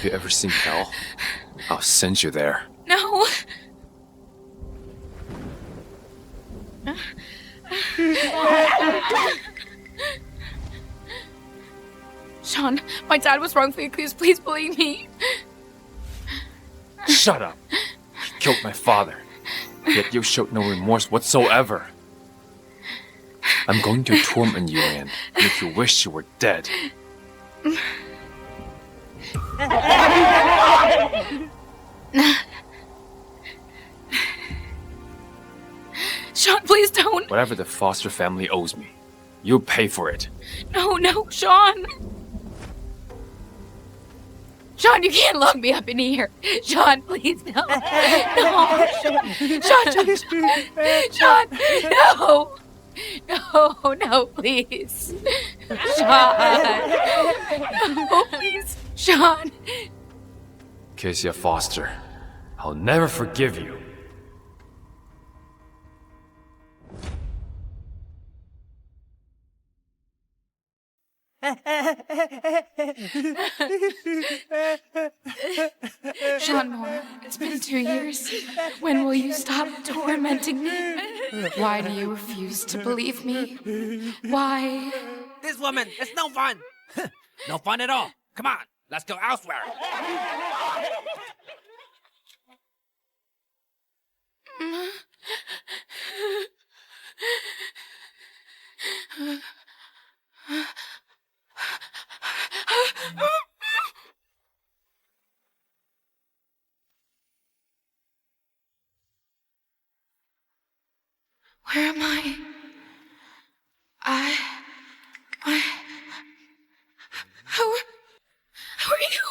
Have you ever seen hell? I'll send you there. No. Shawn, my dad was wrongfully accused. Please believe me. Shut up. He killed my father. Yet you showed no remorse whatsoever. I'm going to torment you and make you wish you were dead. Shawn, please don't. Whatever the foster family owes me, you'll pay for it. No, Shawn. Shawn, you can't lock me up in here. Shawn, please, no. No. Shawn, no. No, please. Shawn. No, please. Shawn. Kesia Foster, I'll never forgive you. Shawn Moore, it's been 2 years. When will you stop tormenting me? Why do you refuse to believe me? Why? This woman, it's no fun. No fun at all. Come on, let's go elsewhere. Where am I? How are you?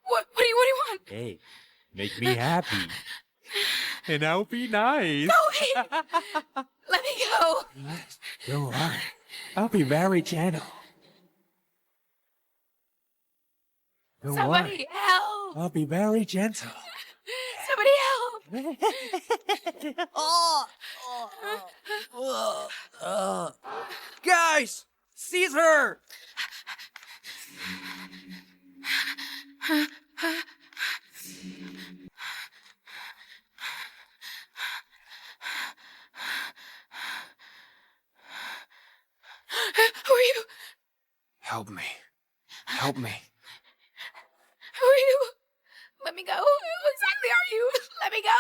What do you want? Hey, make me happy. And I'll be nice. Go away! Let me go! Don't worry. I'll be very gentle. Don't worry. Somebody help! I'll be very gentle. Somebody help! Guys, seize her! Who are you? Help me. Help me. Who are you? Let me go. Who exactly are you? Let me go.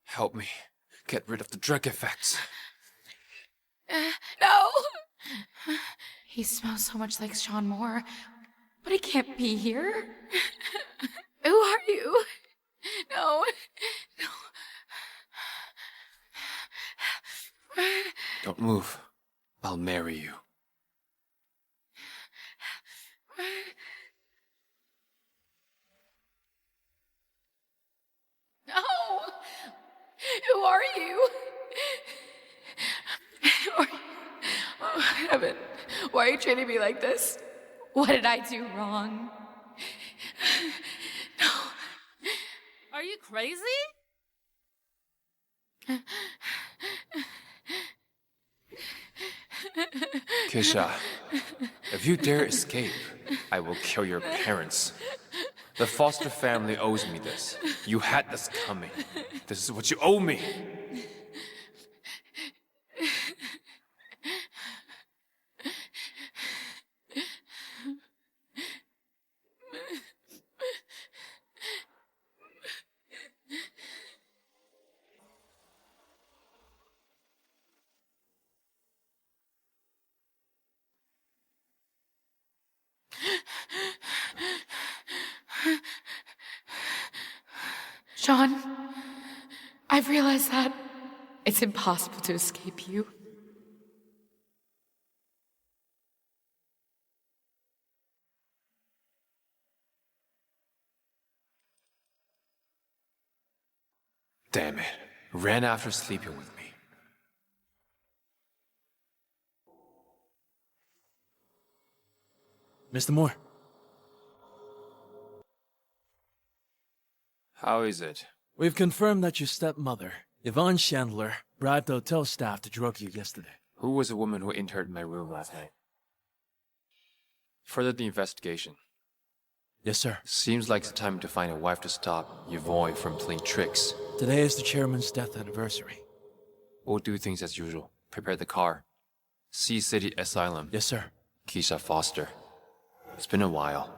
Help me. Get rid of the drug effects. No. He smells so much like Shawn Moore, but he can't be here. Who are you? No. Don't move. I'll marry you. No. Who are you? Oh, heaven. Why are you treating me like this? What did I do wrong? No. Are you crazy? Kesia, if you dare escape, I will kill your parents. The foster family owes me this. You had this coming. This is what you owe me. Shawn, I've realized that it's impossible to escape you. Damn it. Ran after sleeping with me. Mr. Moore. How is it? We've confirmed that your stepmother, Yvonne Chandler, bribed the hotel staff to drug you yesterday. Who was the woman who entered my room last night? Further the investigation. Yes, sir. Seems like it's time to find a wife to stop your boy from playing tricks. Today is the chairman's death anniversary. We'll do things as usual. Prepare the car. See City Asylum. Yes, sir. Kesia Foster. It's been a while.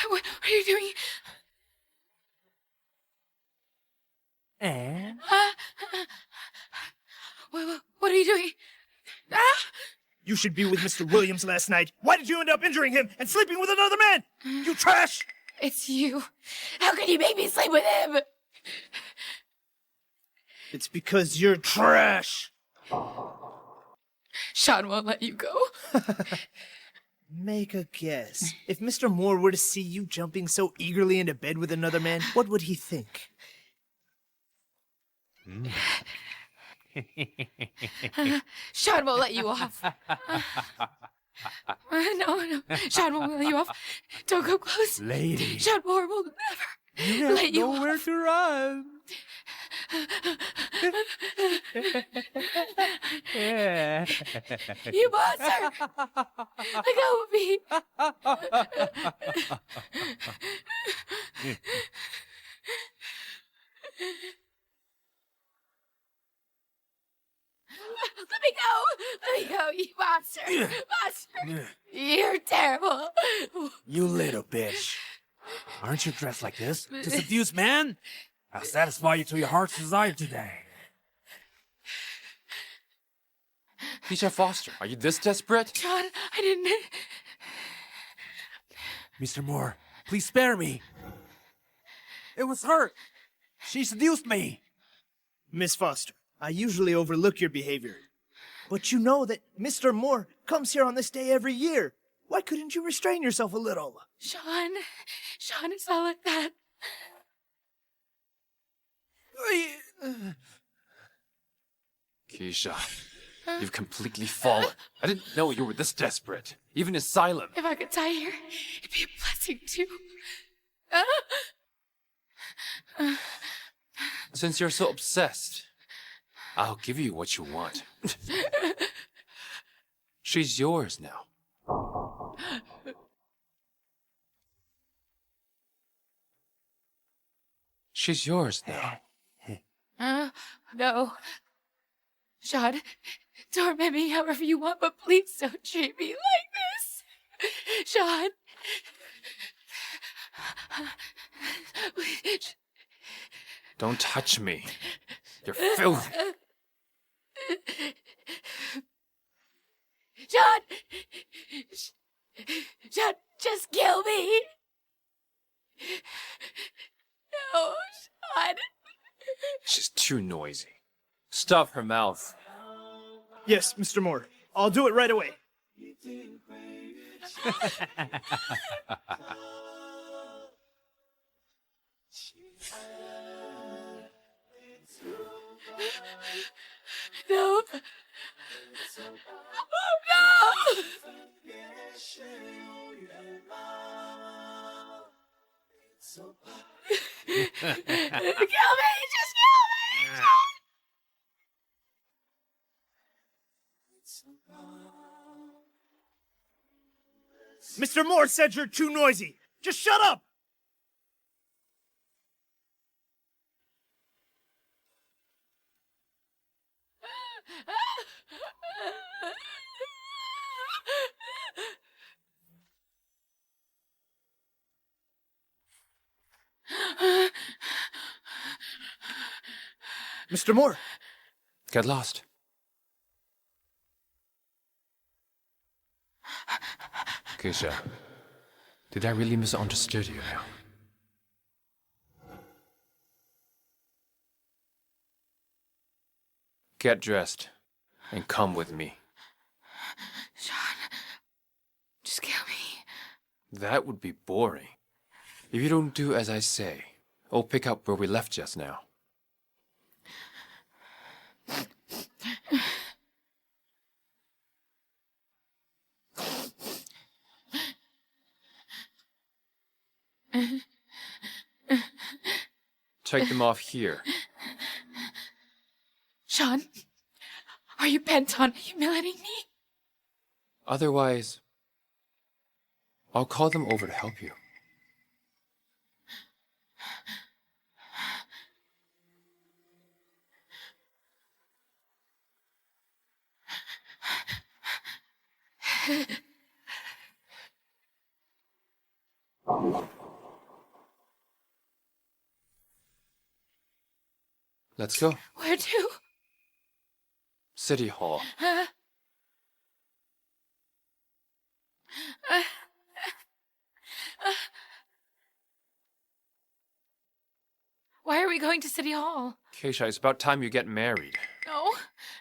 What are you doing? What are you doing? You should be with Mr. Williams last night. Why did you end up injuring him and sleeping with another man? You trash! It's you. How could you make me sleep with him? It's because you're trash. Shawn won't let you go. Make a guess. If Mr. Moore were to see you jumping so eagerly into bed with another man, what would he think? Shawn won't let you off. No. Shawn won't let you off. Don't come close. Lady. Shawn Moore will never let you Nowhere off. to run. You monster! Let go of me. Let me go! Let me go, you monster! Monster! You're terrible! You little bitch. Aren't you dressed like this? To seduce man? I'll satisfy you to your heart's desire today. Kesia Foster, are you this desperate? Shawn, I didn't... Mr. Moore, please spare me. It was her. She seduced me. Miss Foster, I usually overlook your behavior. But you know that Mr. Moore comes here on this day every year. Why couldn't you restrain yourself a little? Shawn, it's not like that. Kesia, you've completely fallen. I didn't know you were this desperate. Even Asylum. If I could die here, it'd be a blessing too. Since you're so obsessed, I'll give you what you want. She's yours now. She's yours now. No. Shawn, torment me however you want, but please don't treat me like this. Shawn. Don't touch me. You're filthy. Shawn! Shawn, just kill me! No, Shawn. She's too noisy. Stuff her mouth. Yes, Mr. Moore. I'll do it right away. No. No! Kill me! Just kill me! Mr. Moore said you're too noisy. Just shut up! Mr. Moore. Get lost. Kesia, did I really misunderstood you? Get dressed and come with me. Shawn, just kill me. That would be boring. If you don't do as I say, We'll pick up where we left just now. Take them off here. Shawn, are you bent on humiliating me? Otherwise, I'll call them over to help you. Let's go. Where to? City Hall. Why are we going to City Hall? Kesia, it's about time you get married. No.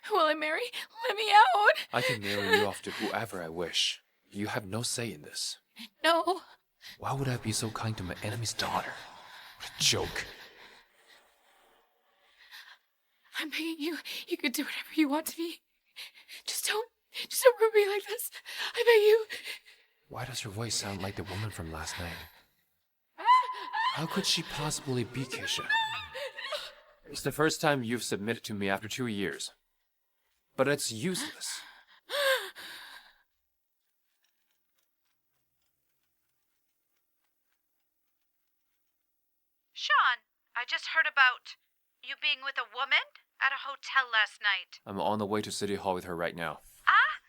Who will I marry? Let me out. I can marry you off to whoever I wish. You have no say in this. No. Why would I be so kind to my enemy's daughter? What a joke. I'm begging you. You can do whatever you want to me. Just don't ruin me like this. I beg you. Why does her voice sound like the woman from last night? How could she possibly be Kesia? It's the first time you've submitted to me after 2 years. But it's useless. Shawn, I just heard about you being with a woman at a hotel last night. I'm on the way to City Hall with her right now. Ah?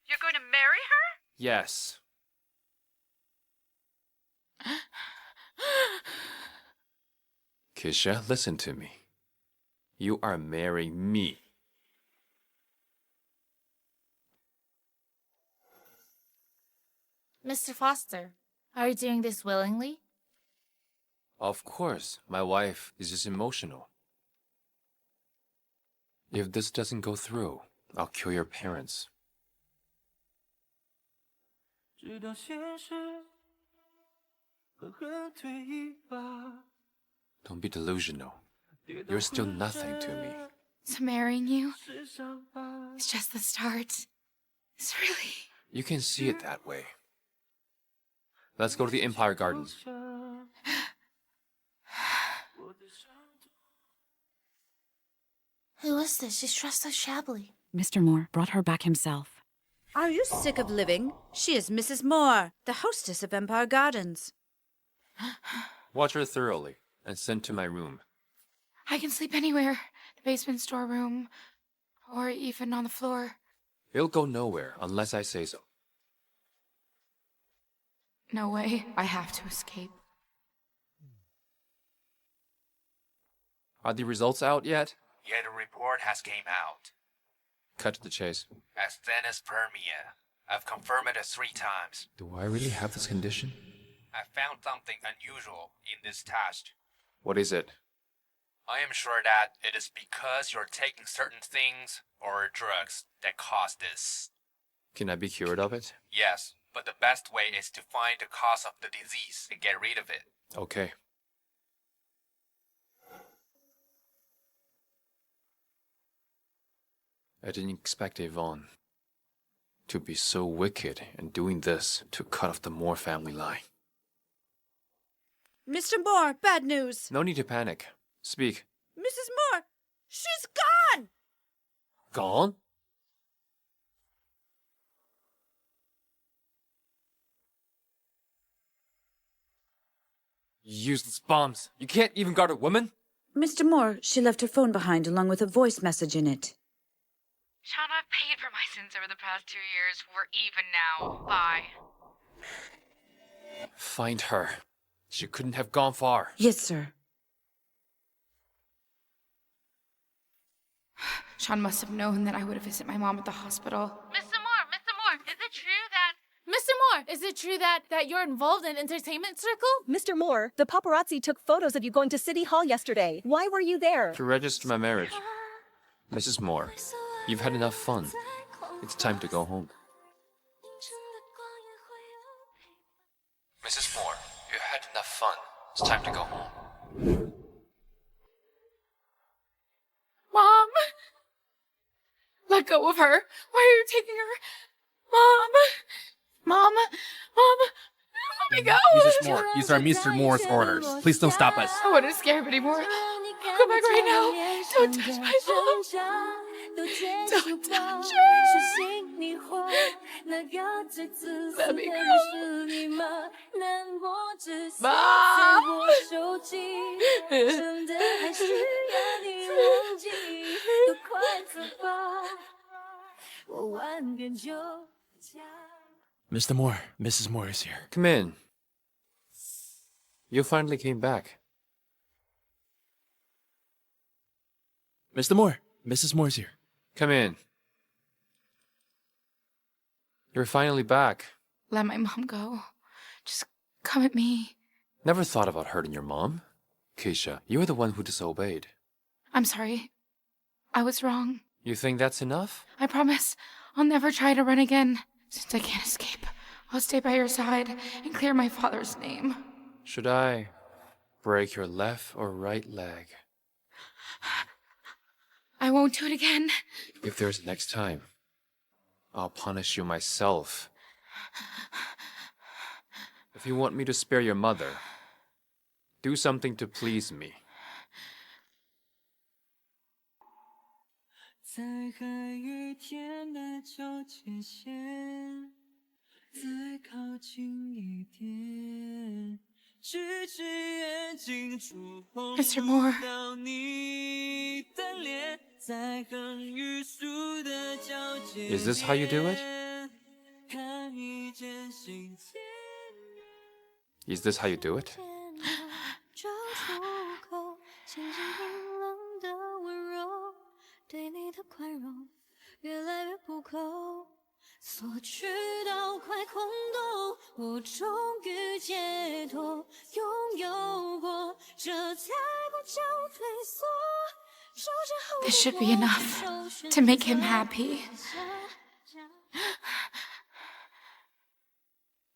You're going to marry her? Yes. Kesia, listen to me. You are marrying me. Mr. Foster, are you doing this willingly? Of course, my wife is just emotional. If this doesn't go through, I'll kill your parents. Don't be delusional. You're still nothing to me. So marrying you is just the start. It's really... You can see it that way. Let's go to the Empire Gardens. Who is this? She's dressed so shabbily. Mr. Moore brought her back himself. Are you sick of living? She is Mrs. Moore, the hostess of Empire Gardens. Watch her thoroughly and send to my room. I can sleep anywhere. The basement storeroom. Or even on the floor. It'll go nowhere unless I say so. No way. I have to escape. Are the results out yet? Yeah, the report has came out. Cut to the chase. As thin as Permia. I've confirmed it 3 times. Do I really have this condition? I found something unusual in this test. What is it? I am sure that it is because you're taking certain things or drugs that cause this. Can I be cured of it? Yes, but the best way is to find the cause of the disease and get rid of it. Okay. I didn't expect Yvonne to be so wicked and doing this to cut off the Moore family line. Mr. Moore, bad news. No need to panic. Speak. Mrs. Moore, she's gone! Gone? Useless bombs. You can't even guard a woman? Mr. Moore, she left her phone behind along with a voice message in it. Shawn, I've paid for my sins over the past 2 years. We're even now. Bye. Find her. She couldn't have gone far. Yes, sir. Shawn must have known that I would visit my mom at the hospital. Mr. Moore, is it true that you're involved in entertainment circle? Mr. Moore, the paparazzi took photos of you going to City Hall yesterday. Why were you there? To register my marriage. Mrs. Moore, you've had enough fun. It's time to go home. Mrs. Moore, you had enough fun. It's time to go home. Mom! Let go of her. Why are you taking her? Mom! Mom! Mom! Let me go! Mrs. Moore, these are Mr. Moore's orders. Please don't stop us. I wouldn't scare him anymore. I'll come back right now. Don't touch my mom. Don't touch her. Let me go. Mom! Mr. Moore, Mrs. Moore is here. Come in. You finally came back. Mr. Moore, Mrs. Moore's here. Come in. You're finally back. Let my mom go. Just come at me. Never thought about hurting your mom. Kesia, you were the one who disobeyed. I'm sorry. I was wrong. You think that's enough? I promise I'll never try to run again. Since I can't escape, I'll stay by your side and clear my father's name. Should I break your left or right leg? I won't do it again. If there's a next time, I'll punish you myself. If you want me to spare your mother, do something to please me. 在和雨天的交界线，再靠近一点，咫尺远近触碰不到你的脸，在横与竖的交界。 Is this how you do it? Is this how you do it? 对你的宽容越来越不够，索取到快空洞，我终于解脱，拥有过，这才不叫退缩。 This should be enough to make him happy.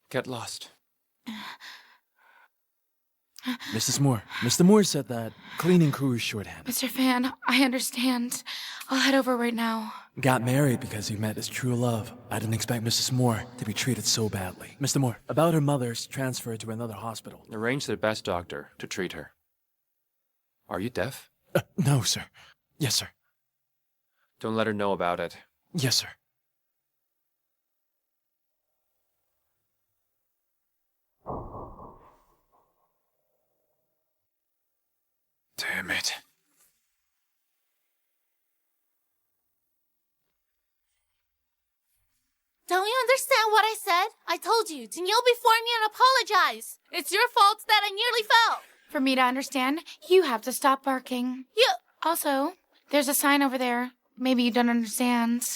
Get lost. Mrs. Moore, Mr. Moore said that cleaning crew is shorthanded. Mr. Fan, I understand. I'll head over right now. Got married because he met his true love. I didn't expect Mrs. Moore to be treated so badly. Mr. Moore, about her mother's transfer to another hospital. Arrange the best doctor to treat her. Are you deaf? No, sir. Yes, sir. Don't let her know about it. Yes, sir. Damn it. Don't you understand what I said? I told you to kneel before me and apologize. It's your fault that I nearly fell. For me to understand, you have to stop barking. You... Also, there's a sign over there. Maybe you don't understand.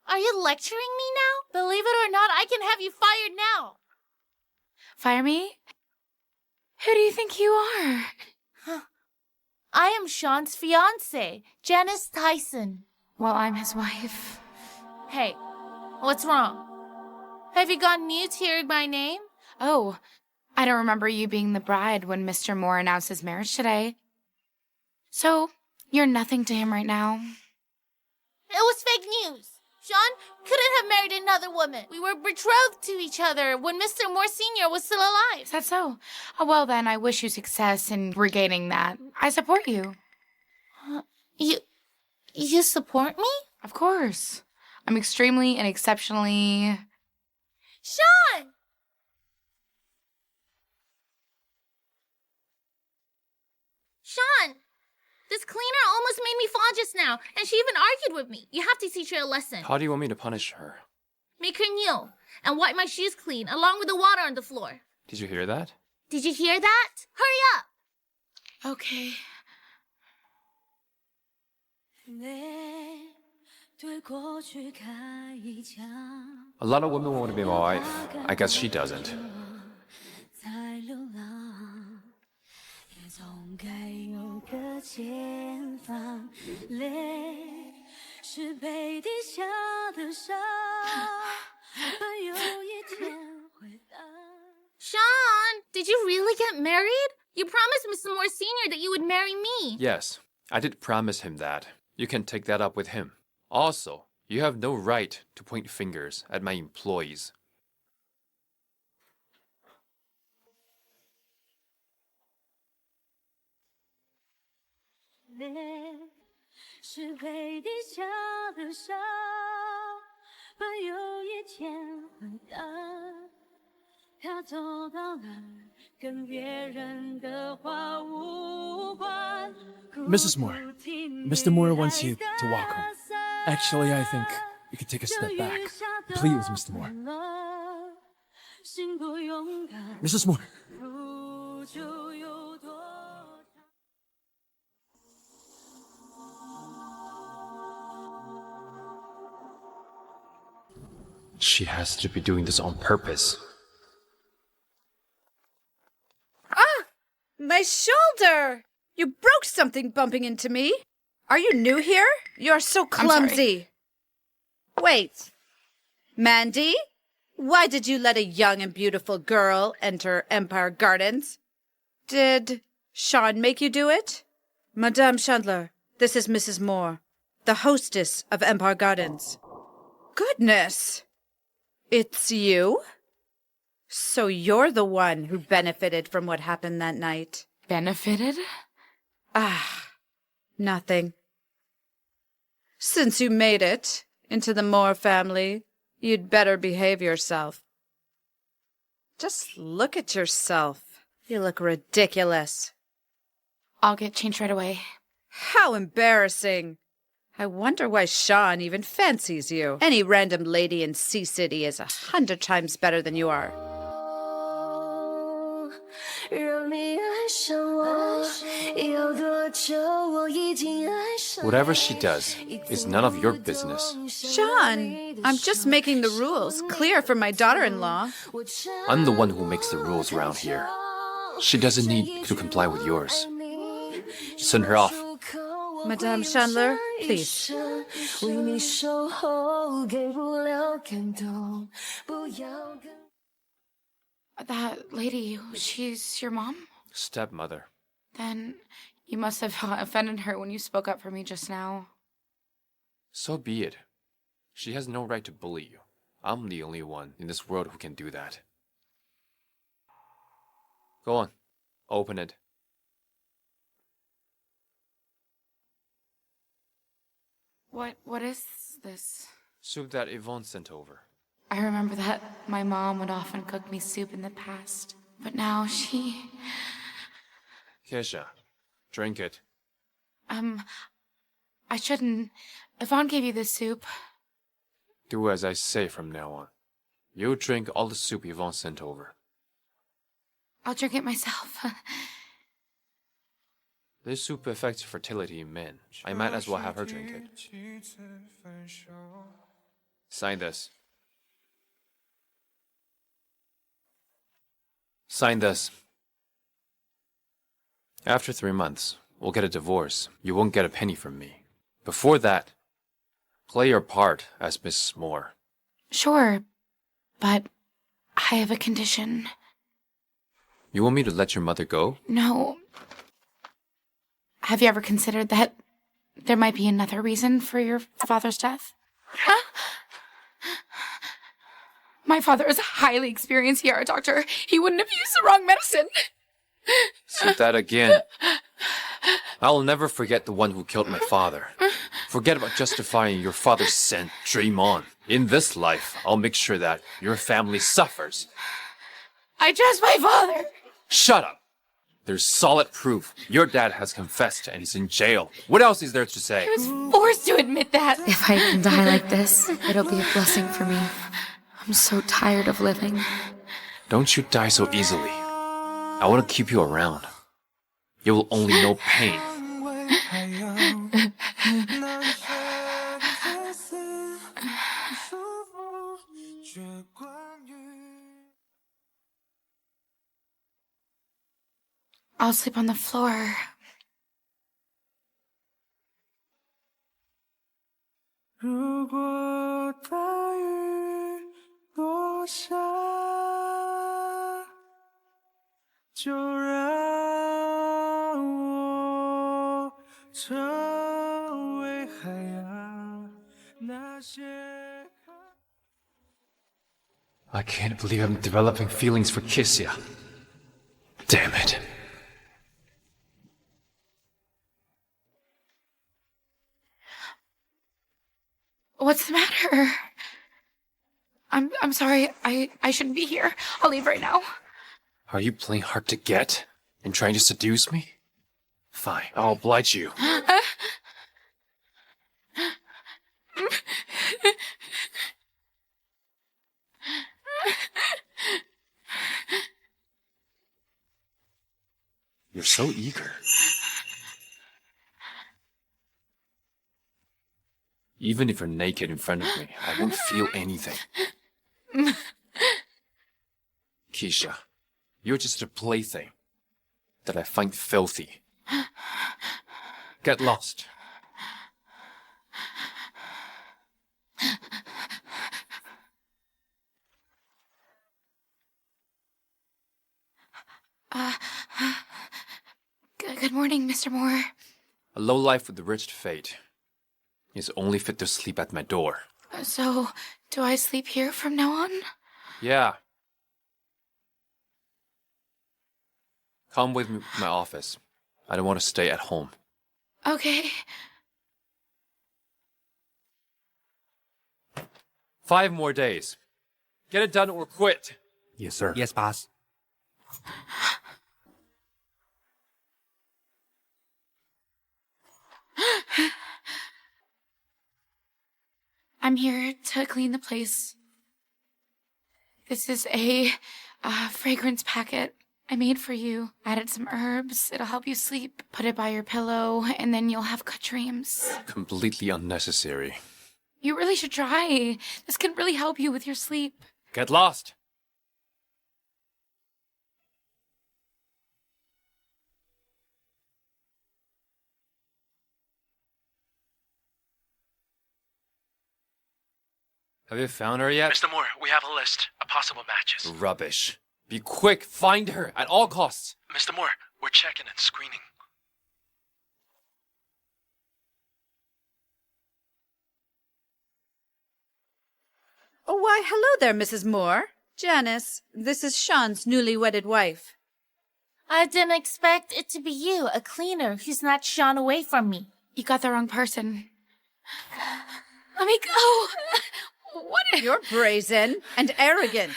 Are you lecturing me now? Believe it or not, I can have you fired now. Fire me? Who do you think you are? Huh. I am Shawn's fiancé, Janice Tyson. Well, I'm his wife. Hey, what's wrong? Have you gone mute hearing my name? Oh, I don't remember you being the bride when Mr. Moore announced his marriage today. So, you're nothing to him right now. It was fake news. Shawn couldn't have married another woman. We were betrothed to each other when Mr. Moore Sr. was still alive. Is that so? Oh, well then, I wish you success in regaining that. I support you. You support me? Of course. I'm extremely and exceptionally... Shawn! Shawn! This cleaner almost made me fall just now, and she even argued with me. You have to teach her a lesson. How do you want me to punish her? Make her kneel and wipe my shoes clean, along with the water on the floor. Did you hear that? Did you hear that? Hurry up! Okay. A lot of women want to be my wife. I guess she doesn't. 总该有个前方，泪是被滴下的沙，有一天会 Shawn, did you really get married? You promised Mr. Moore Sr. that you would marry me. Yes, I did promise him that. You can take that up with him. Also, you have no right to point fingers at my employees. Mrs. Moore, Mr. Moore wants you to walk home. Actually, I think you could take a step back. Please, Mr. Moore. Mrs. Moore. She has to be doing this on purpose. Ah! My shoulder! You broke something bumping into me. Are you new here? You're so clumsy. Wait. Mandy? Why did you let a young and beautiful girl enter Empire Gardens? Did Shawn make you do it? Madame Chandler, this is Mrs. Moore, the hostess of Empire Gardens. Goodness! It's you? So you're the one who benefited from what happened that night. Benefited? Ah, nothing. Since you made it into the Moore family, you'd better behave yourself. Just look at yourself. You look ridiculous. I'll get changed right away. How embarrassing. I wonder why Shawn even fancies you. Any random lady in Sea City is 100 times better than you are. Whatever she does is none of your business. Shawn, I'm just making the rules clear for my daughter-in-law. I'm the one who makes the rules around here. She doesn't need to comply with yours. Send her off. Madame Chandler, please. That lady, she's your mom? Stepmother. Then you must have offended her when you spoke up for me just now. So be it. She has no right to bully you. I'm the only one in this world who can do that. Go on. Open it. What is this? Soup that Yvonne sent over. I remember that my mom would often cook me soup in the past, but now she... Kesia, drink it. I shouldn't. Yvonne gave you this soup. Do as I say from now on. You drink all the soup Yvonne sent over. I'll drink it myself. This soup affects fertility in men. I might as well have her drink it. Sign this. Sign this. After 3 months, we'll get a divorce. You won't get a penny from me. Before that, play your part as Mrs. Moore. Sure, but I have a condition. You want me to let your mother go? No. Have you ever considered that there might be another reason for your father's death? Huh? My father is a highly experienced ER doctor. He wouldn't have used the wrong medicine. Say that again. I'll never forget the one who killed my father. Forget about justifying your father's sin. Dream on. In this life, I'll make sure that your family suffers. I trust my father. Shut up. There's solid proof. Your dad has confessed and he's in jail. What else is there to say? I was forced to admit that. If I can die like this, it'll be a blessing for me. I'm so tired of living. Don't you die so easily. I want to keep you around. You will only know pain. I'll sleep on the floor. Go 下，就让这为海洋那些 I can't believe I'm developing feelings for Kesia. Damn it. What's the matter? I'm sorry. I shouldn't be here. I'll leave right now. Are you playing hard to get and trying to seduce me? Fine, I'll oblige you. You're so eager. Even if you're naked in front of me, I won't feel anything. Kesia, you're just a plaything that I find filthy. Get lost. Good morning, Mr. Moore. A lowlife with a rich fate is only fit to sleep at my door. So, do I sleep here from now on? Yeah. Come with me to my office. I don't want to stay at home. Okay. 5 more days. Get it done or quit. Yes, sir. Yes, boss. I'm here to clean the place. This is a fragrance packet I made for you. Added some herbs. It'll help you sleep. Put it by your pillow, and then you'll have good dreams. Completely unnecessary. You really should try. This can really help you with your sleep. Get lost. Have you found her yet? Mr. Moore, we have a list of possible matches. Rubbish. Be quick. Find her at all costs. Mr. Moore, we're checking and screening. Oh, why, hello there, Mrs. Moore. Janice, this is Shawn's newly wedded wife. I didn't expect it to be you, a cleaner who's not Shawn away from me. You got the wrong person. Let me go. What? You're brazen and arrogant.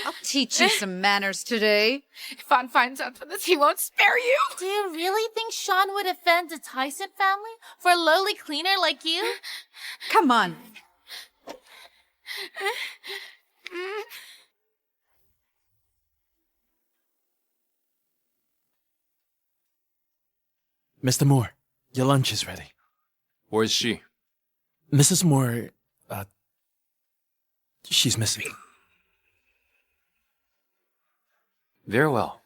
I'll teach you some manners today. If Vaughn finds out about this, he won't spare you. Do you really think Shawn would offend the Tyson family for a lowly cleaner like you? Come on. Mr. Moore, your lunch is ready. Where is she? Mrs. Moore, she's missing. Very well.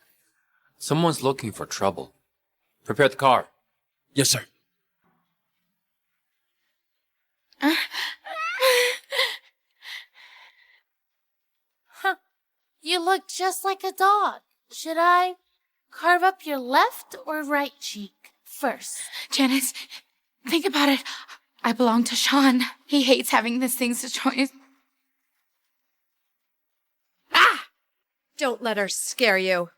Someone's looking for trouble. Prepare the car. Yes, sir. Huh. You look just like a dog. Should I carve up your left or right cheek first? Janice, think about it. I belong to Shawn. He hates having these things destroyed. Don't let her scare you.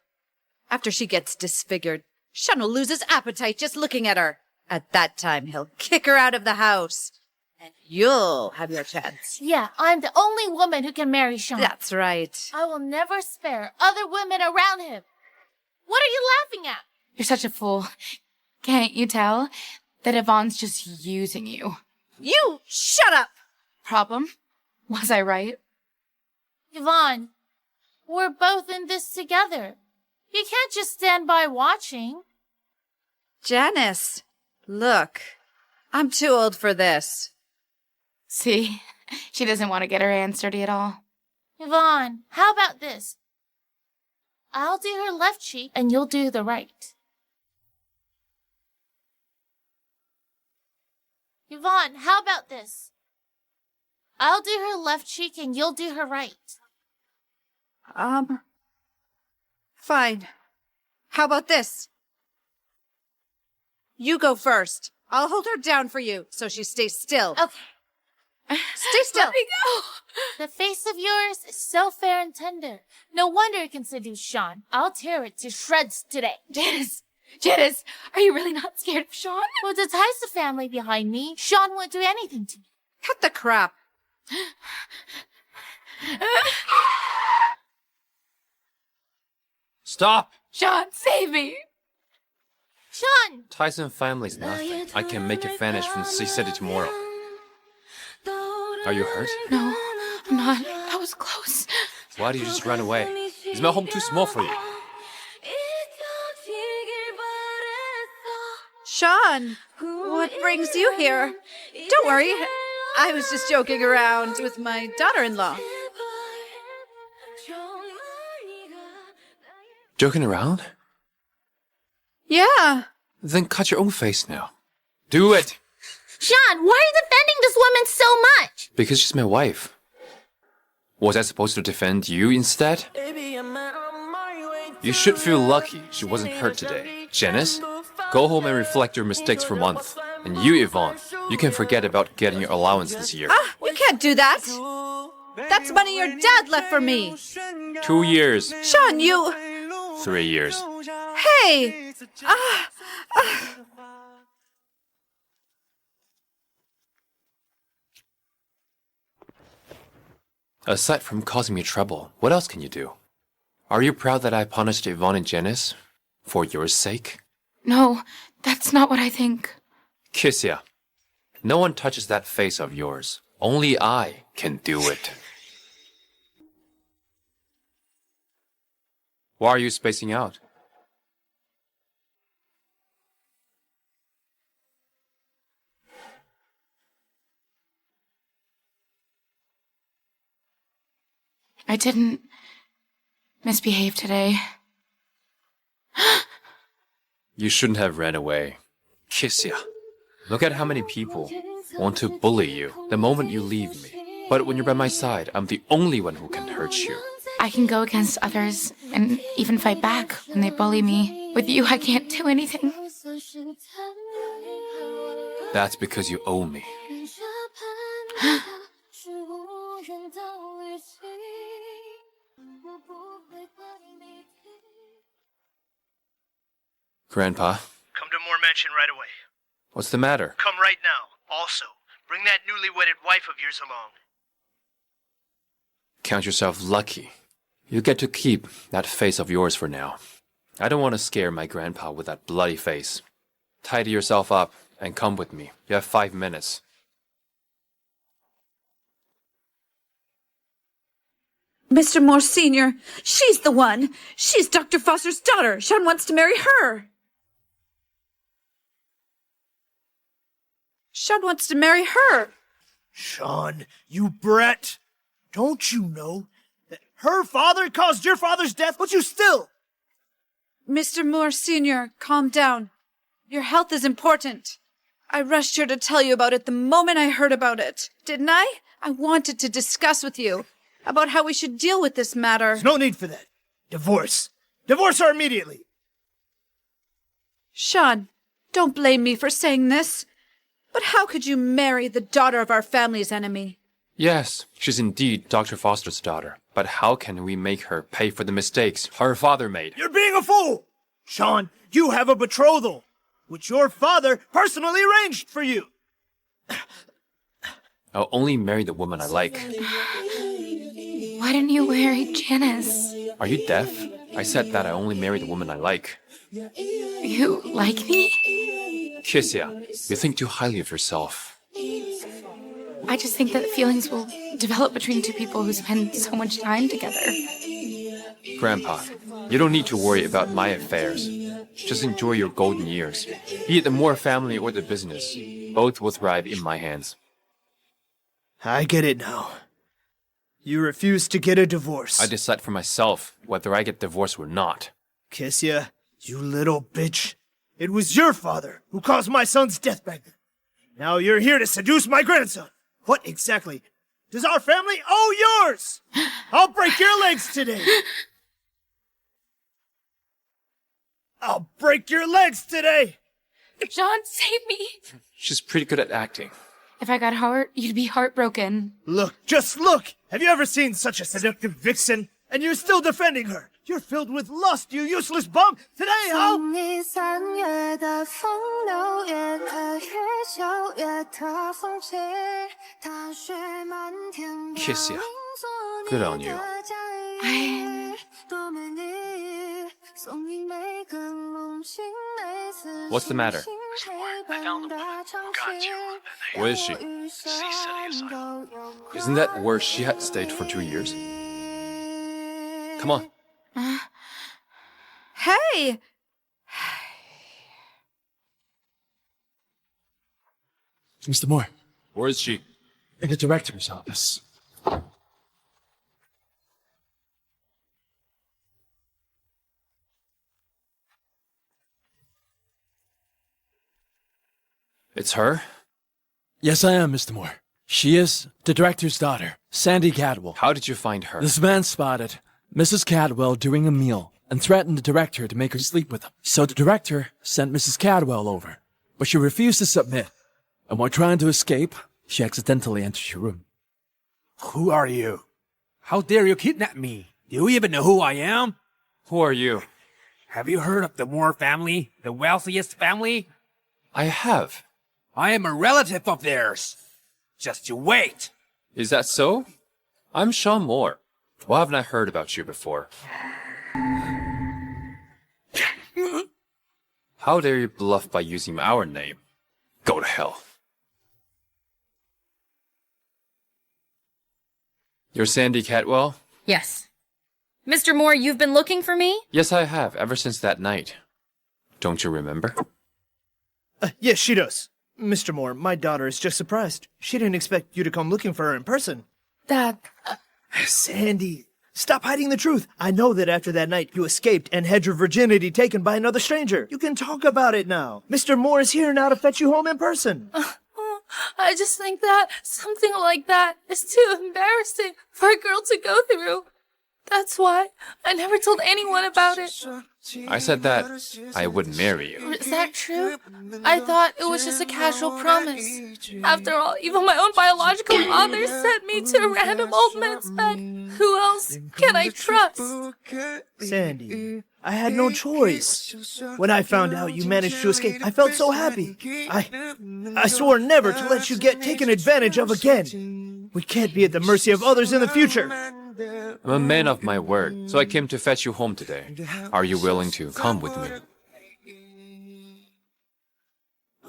After she gets disfigured, Shawn will lose his appetite just looking at her. At that time, he'll kick her out of the house. And you'll have your chance. Yeah, I'm the only woman who can marry Shawn. That's right. I will never spare other women around him. What are you laughing at? You're such a fool. Can't you tell that Yvonne's just using you? You shut up! Problem? Was I right? Yvonne, we're both in this together. You can't just stand by watching. Janice, look. I'm too old for this. See? She doesn't want to get her hands dirty at all. Yvonne, how about this? I'll do her left cheek and you'll do the right. Yvonne, how about this? I'll do her left cheek and you'll do her right. Fine. How about this? You go first. I'll hold her down for you so she stays still. Okay. Stay still. Let me go. The face of yours is so fair and tender. No wonder it can seduce Shawn. I'll tear it to shreds today. Janice, are you really not scared of Shawn? With the ties of family behind me, Shawn won't do anything to me. Cut the crap. Stop! Shawn, save me! Shawn! Tyson family's nothing. I can make it vanish from the city tomorrow. Are you hurt? No, I'm not. That was close. Why do you just run away? Is my home too small for you? Shawn, what brings you here? Don't worry. I was just joking around with my daughter-in-law. Joking around? Yeah. Then cut your own face now. Do it! Shawn, why are you defending this woman so much? Because she's my wife. Was I supposed to defend you instead? You should feel lucky she wasn't hurt today. Janice, go home and reflect your mistakes for a month. And you, Yvonne, you can forget about getting your allowance this year. You can't do that. That's money your dad left for me. 2 years. Shawn, you... 3 years. Hey! Aside from causing me trouble, what else can you do? Are you proud that I punished Yvonne and Janice? For your sake? No, that's not what I think. Kesia, no one touches that face of yours. Only I can do it. Why are you spacing out? I didn't misbehave today. You shouldn't have ran away. Kesia, look at how many people want to bully you the moment you leave me. But when you're by my side, I'm the only one who can hurt you. I can go against others and even fight back when they bully me. With you, I can't do anything. That's because you owe me. Grandpa? Come to Moore Mansion right away. What's the matter? Come right now. Also, bring that newly wedded wife of yours along. Count yourself lucky. You get to keep that face of yours for now. I don't want to scare my grandpa with that bloody face. Tidy yourself up and come with me. You have 5 minutes. Mr. Moore Sr., she's the one. She's Dr. Foster's daughter. Shawn wants to marry her. Shawn wants to marry her. Shawn, you brat. Don't you know that her father caused your father's death, but you still... Mr. Moore Sr., calm down. Your health is important. I rushed here to tell you about it the moment I heard about it. Didn't I? I wanted to discuss with you about how we should deal with this matter. There's no need for that. Divorce. Divorce her immediately. Shawn, don't blame me for saying this, but how could you marry the daughter of our family's enemy? Yes, she's indeed Dr. Foster's daughter. But how can we make her pay for the mistakes her father made? You're being a fool! Shawn, you have a betrothal, which your father personally arranged for you. I'll only marry the woman I like. Why didn't you marry Janice? Are you deaf? I said that I only marry the woman I like. You like me? Kesia, you think too highly of yourself. I just think that feelings will develop between two people who spend so much time together. Grandpa, you don't need to worry about my affairs. Just enjoy your golden years. Be it the Moore family or the business, both will thrive in my hands. I get it now. You refuse to get a divorce. I decide for myself whether I get divorced or not. Kesia, you little bitch. It was your father who caused my son's death back then. Now you're here to seduce my grandson. What exactly does our family owe yours? I'll break your legs today. I'll break your legs today. Shawn, save me! She's pretty good at acting. If I got hurt, you'd be heartbroken. Look, just look! Have you ever seen such a seductive vixen? And you're still defending her! You're filled with lust, you useless bum! Today, how? Kesia, good on you. What's the matter? I found the woman who got you. Where is she? Isn't that where she had stayed for 2 years? Come on. Hey! Mr. Moore, Where is she? in the director's office. It's her? Yes, I am, Mr. Moore. She is the director's daughter, Sandy Cadwell. How did you find her? This man spotted Mrs. Cadwell doing a meal and threatened the director to make her sleep with him. So the director sent Mrs. Cadwell over, but she refused to submit. And while trying to escape, she accidentally entered your room. Who are you? How dare you kidnap me? Do you even know who I am? Who are you? Have you heard of the Moore family? The wealthiest family? I have. I am a relative of theirs. Just you wait. Is that so? I'm Shawn Moore. Why haven't I heard about you before? How dare you bluff by using our name? Go to hell. You're Sandy Cadwell? Yes. Mr. Moore, you've been looking for me? Yes, I have, ever since that night. Don't you remember? Yes, she does. Mr. Moore, my daughter is just surprised. She didn't expect you to come looking for her in person. Dad. Sandy, stop hiding the truth. I know that after that night you escaped and had your virginity taken by another stranger. You can talk about it now. Mr. Moore is here now to fetch you home in person. I just think that something like that is too embarrassing for a girl to go through. That's why I never told anyone about it. I said that I would marry you. Is that true? I thought it was just a casual promise. After all, even my own biological father sent me to a random old man's bed. Who else can I trust? Sandy, I had no choice. When I found out you managed to escape, I felt so happy. I swore never to let you get taken advantage of again. We can't be at the mercy of others in the future. I'm a man of my word, so I came to fetch you home today. Are you willing to come with me?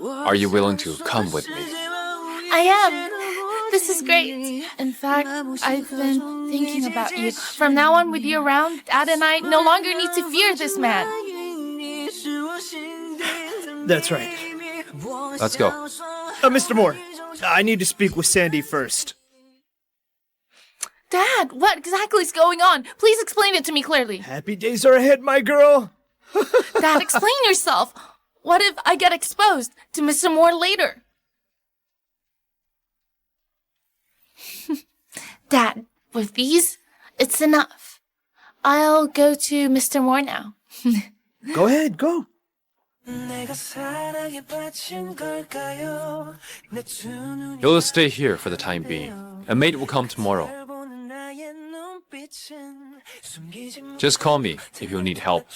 Are you willing to come with me? I am. This is great. In fact, I've been thinking about you. From now on, with you around, Dad and I no longer need to fear this man. That's right. Let's go. Mr. Moore, I need to speak with Sandy first. Dad, what exactly is going on? Please explain it to me clearly. Happy days are ahead, my girl. Dad, explain yourself. What if I get exposed to Mr. Moore later? Dad, with these, it's enough. I'll go to Mr. Moore now. Go ahead, go. You'll stay here for the time being. A maid will come tomorrow. Just call me if you need help.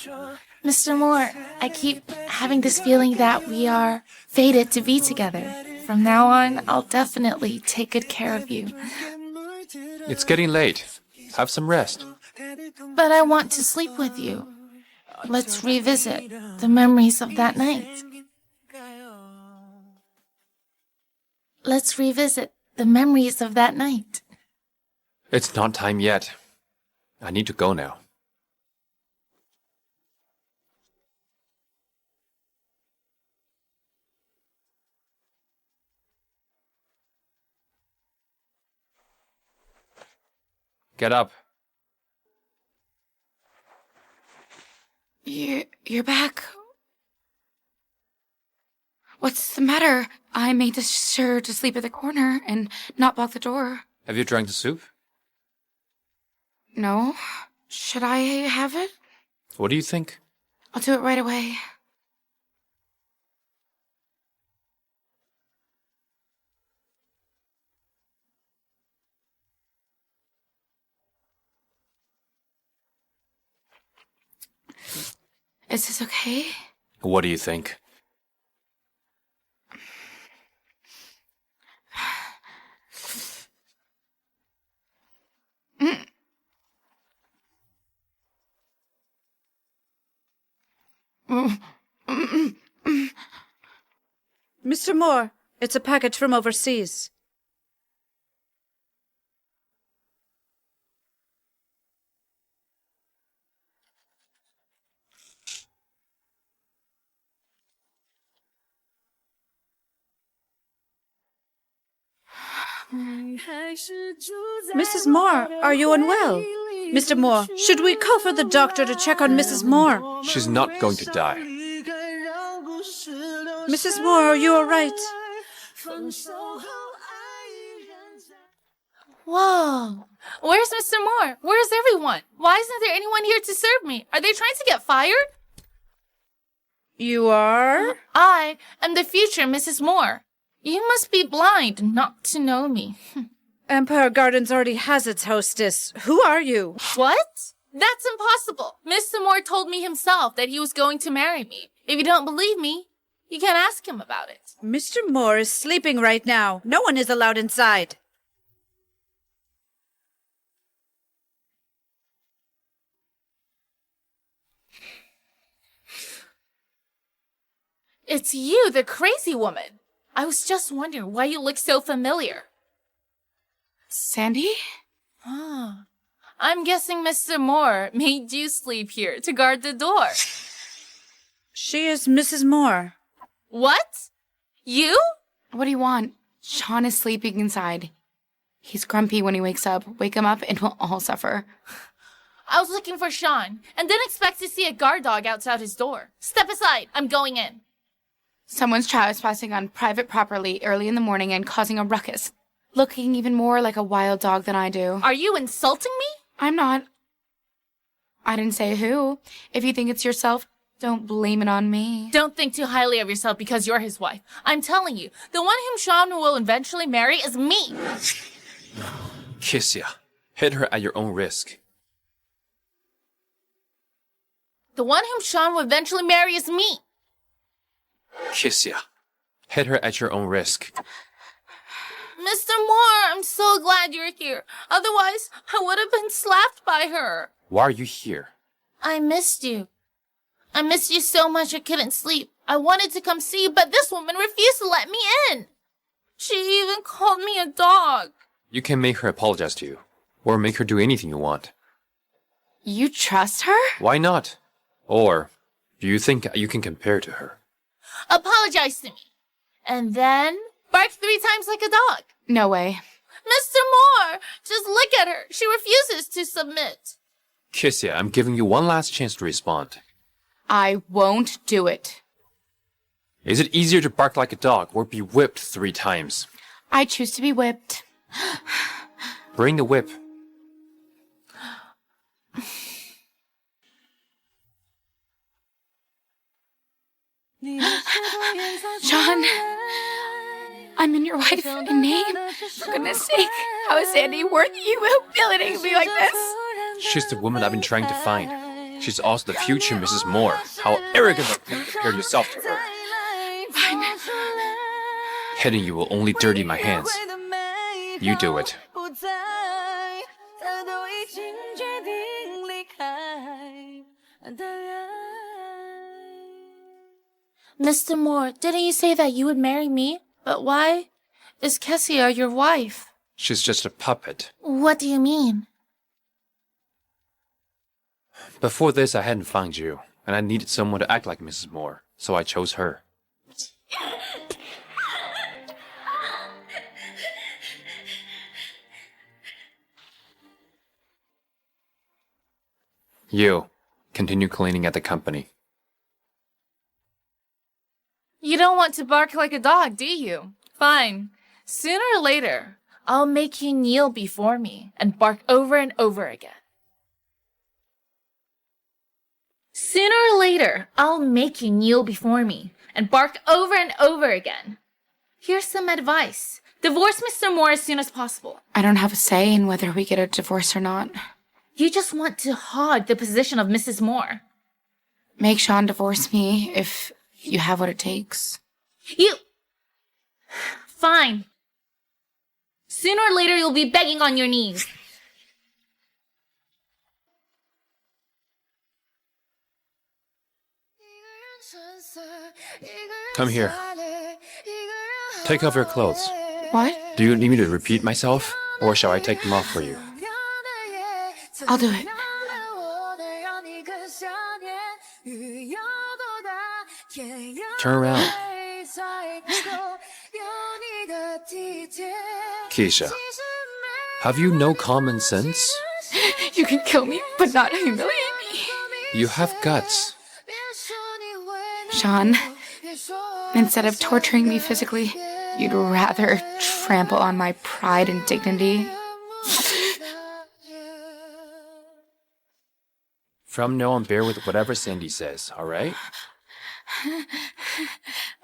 Mr. Moore, I keep having this feeling that we are fated to be together. From now on, I'll definitely take good care of you. It's getting late. Have some rest. But I want to sleep with you. Let's revisit the memories of that night. Let's revisit the memories of that night. It's not time yet. I need to go now. Get up. You're back. What's the matter? I made sure to sleep at the corner and not block the door. Have you drank the soup? No. Should I have it? What do you think? I'll do it right away. Is this okay? What do you think? Mr. Moore, it's a package from overseas. Mrs. Moore, are you unwell? Mr. Moore, should we call for the doctor to check on Mrs. Moore? She's not going to die. Mrs. Moore, are you all right? Whoa. Where's Mr. Moore? Where's everyone? Why isn't there anyone here to serve me? Are they trying to get fired? You are? I am the future Mrs. Moore. You must be blind not to know me. Empire Gardens already has its hostess. Who are you? What? That's impossible. Mr. Moore told me himself that he was going to marry me. If you don't believe me, you can ask him about it. Mr. Moore is sleeping right now. No one is allowed inside. It's you, the crazy woman. I was just wondering why you look so familiar. Sandy? Ah, I'm guessing Mr. Moore made you sleep here to guard the door. She is Mrs. Moore. What? You? What do you want? Shawn is sleeping inside. He's grumpy when he wakes up. Wake him up and we'll all suffer. I was looking for Shawn and didn't expect to see a guard dog outside his door. Step aside. I'm going in. Someone's trespassing on private property early in the morning and causing a ruckus. Looking even more like a wild dog than I do. Are you insulting me? I'm not. I didn't say who. If you think it's yourself, don't blame it on me. Don't think too highly of yourself because you're his wife. I'm telling you, the one whom Shawn will eventually marry is me. Kesia, hit her at your own risk. The one whom Shawn will eventually marry is me. Kesia, hit her at your own risk. Mr. Moore, I'm so glad you're here. Otherwise, I would have been slapped by her. Why are you here? I missed you. I missed you so much I couldn't sleep. I wanted to come see you, but this woman refused to let me in. She even called me a dog. You can make her apologize to you, or make her do anything you want. You trust her? Why not? Or do you think you can compare to her? Apologize to me. And then bark 3 times like a dog. No way. Mr. Moore, just look at her. She refuses to submit. Kesia, I'm giving you one last chance to respond. I won't do it. Is it easier to bark like a dog or be whipped 3 times? I choose to be whipped. Bring the whip. Shawn, I'm in your wife in name. For goodness sake, how is Sandy worth you humiliating me like this? She's the woman I've been trying to find. She's also the future Mrs. Moore. How arrogant of you to compare yourself to her. Fine. Hitting you will only dirty my hands. You do it. Mr. Moore, didn't you say that you would marry me? But why is Kesia your wife? She's just a puppet. What do you mean? Before this, I hadn't found you, and I needed someone to act like Mrs. Moore, so I chose her. You, continue cleaning at the company. You don't want to bark like a dog, do you? Fine. Sooner or later, I'll make you kneel before me and bark over and over again. Sooner or later, I'll make you kneel before me and bark over and over again. Here's some advice. Divorce Mr. Moore as soon as possible. I don't have a say in whether we get a divorce or not. You just want to hog the position of Mrs. Moore. make Shawn divorce me if you have what it takes. You... Fine. Sooner or later you'll be begging on your knees. Come here. Take off your clothes. What? Do you need me to repeat myself, or shall I take them off for you? I'll do it. Turn around. Kesia, have you no common sense? You can kill me, but not humiliate me. You have guts. Shawn, instead of torturing me physically, you'd rather trample on my pride and dignity. From now on, bear with whatever Sandy says, alright?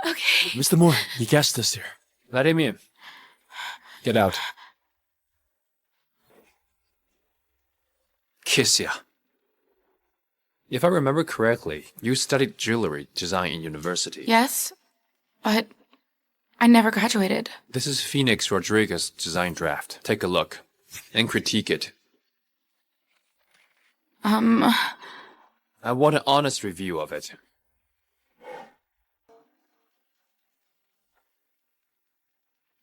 Okay. Mr. Moore, you guessed this here. Let him in. Get out. Kesia. If I remember correctly, you studied jewelry design in university. Yes, but I never graduated. This is Phoenix Rodriguez's design draft. Take a look and critique it. I want an honest review of it.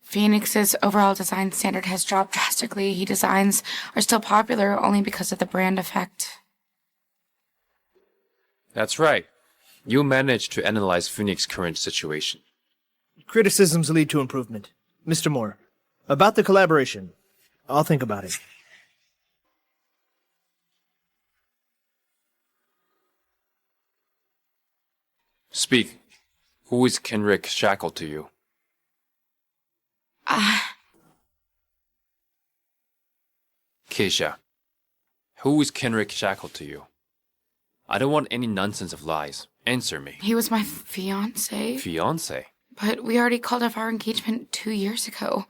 Phoenix's overall design standard has dropped drastically. His designs are still popular only because of the brand effect. That's right. You managed to analyze Phoenix's current situation. Criticisms lead to improvement. Mr. Moore, about the collaboration, I'll think about it. Speak. Who is Kenrick Shackle to you? Kesia. Who is Kenrick Shackle to you? I don't want any nonsense of lies. Answer me. He was my fiancé. Fiancé? But we already called off our engagement 2 years ago.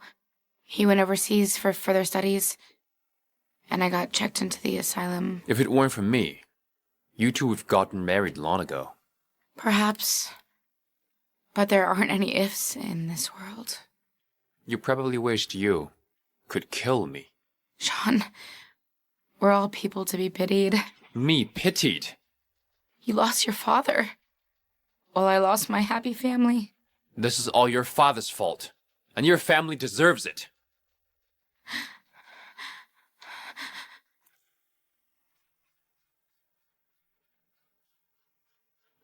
He went overseas for further studies, and I got checked into the asylum. If it weren't for me, you two would have gotten married long ago. Perhaps. But there aren't any ifs in this world. You probably wished you could kill me. Shawn, we're all people to be pitied. Me pitied? You lost your father, while I lost my happy family. This is all your father's fault, and your family deserves it.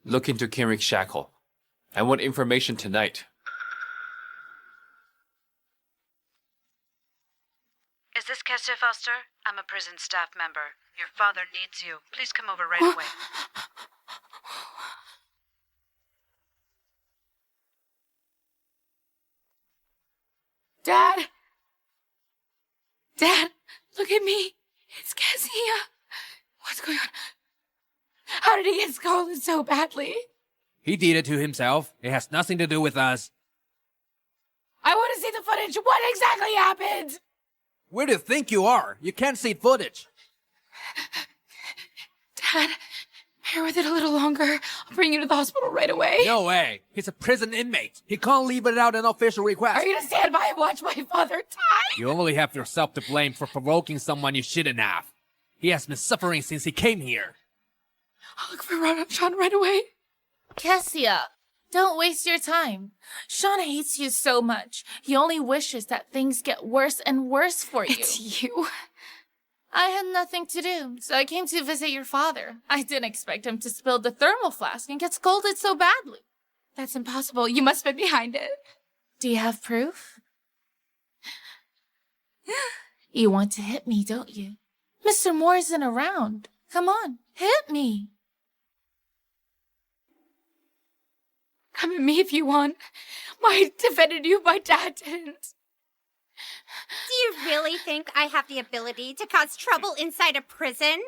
Look into Kenrick Shackle. I want information tonight. Is this Kesia Foster? I'm a prison staff member. Your father needs you. Please come over right away. Dad! Dad, look at me. It's Kesia. What's going on? How did he get scolded so badly? He did it to himself. It has nothing to do with us. I want to see the footage. What exactly happened? Where do you think you are? You can't see footage. Dad, bear with it a little longer. I'll bring you to the hospital right away. No way. He's a prison inmate. He can't leave without an official request. Are you gonna stand by and watch my father die? You only have yourself to blame for provoking someone you shouldn't have. He has been suffering since he came here. I'll look for Shawn right away. Kesia, don't waste your time. Shawn hates you so much. He only wishes that things get worse and worse for you. It's you. I had nothing to do, so I came to visit your father. I didn't expect him to spill the thermal flask and get scolded so badly. That's impossible. You must have been behind it. Do you have proof? You want to hit me, don't you? Mr. Moore isn't around. Come on, hit me. Come at me if you want. I defended you, my dad didn't. Do you really think I have the ability to cause trouble inside a prison?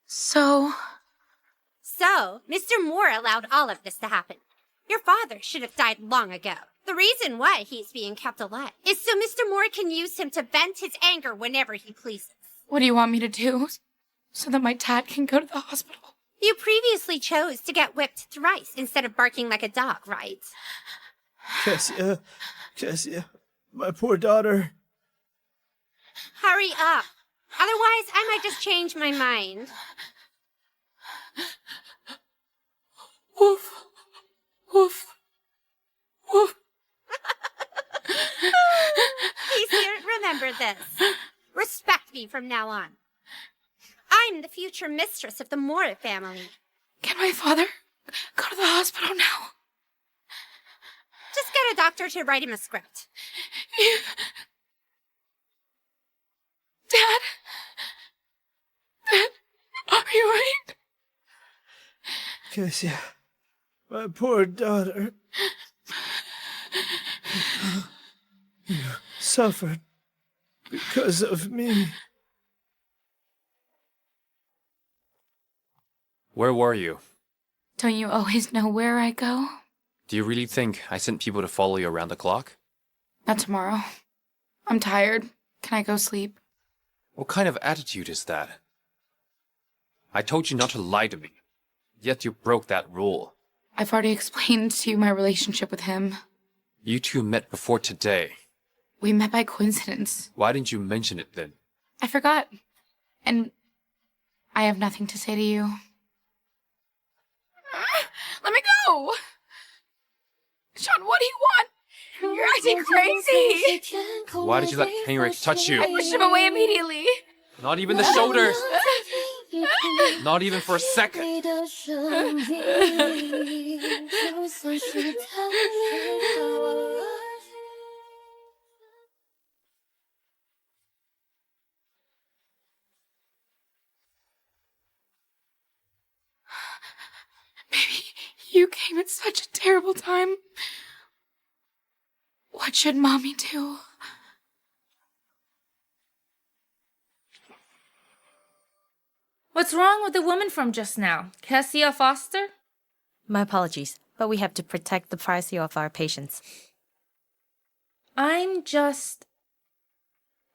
So, Mr. Moore allowed all of this to happen. Your father should have died long ago. The reason why he's being kept alive is so Mr. Moore can use him to vent his anger whenever he pleases. what do you want me to do? So that my dad can go to the hospital? You previously chose to get whipped thrice instead of barking like a dog, right? Kesia, my poor daughter. Hurry up. Otherwise, I might just change my mind. Woof. Woof. Woof. Kesia, remember this. Respect me from now on. I'm the future mistress of the Moore family. Can my father go to the hospital now? Just get a doctor to write him a script. Dad? Dad, are you right? Kesia, my poor daughter. You suffered because of me. Where were you? Don't you always know where I go? Do you really think I sent people to follow you around the clock? Not tomorrow. I'm tired. Can I go sleep? What kind of attitude is that? I told you not to lie to me, yet you broke that rule. I've already explained to you my relationship with him. You two met before today. We met by coincidence. Why didn't you mention it then? I forgot. And I have nothing to say to you. Let me go! Shawn, what do you want? You're acting crazy! Why did you let Henrik touch you? I pushed him away immediately. Not even the shoulders! Not even for a second! Baby, you came at such a terrible time. What should Mommy do? What's wrong with the woman from just now? Kesia Foster? My apologies, but we have to protect the privacy of our patients. I'm just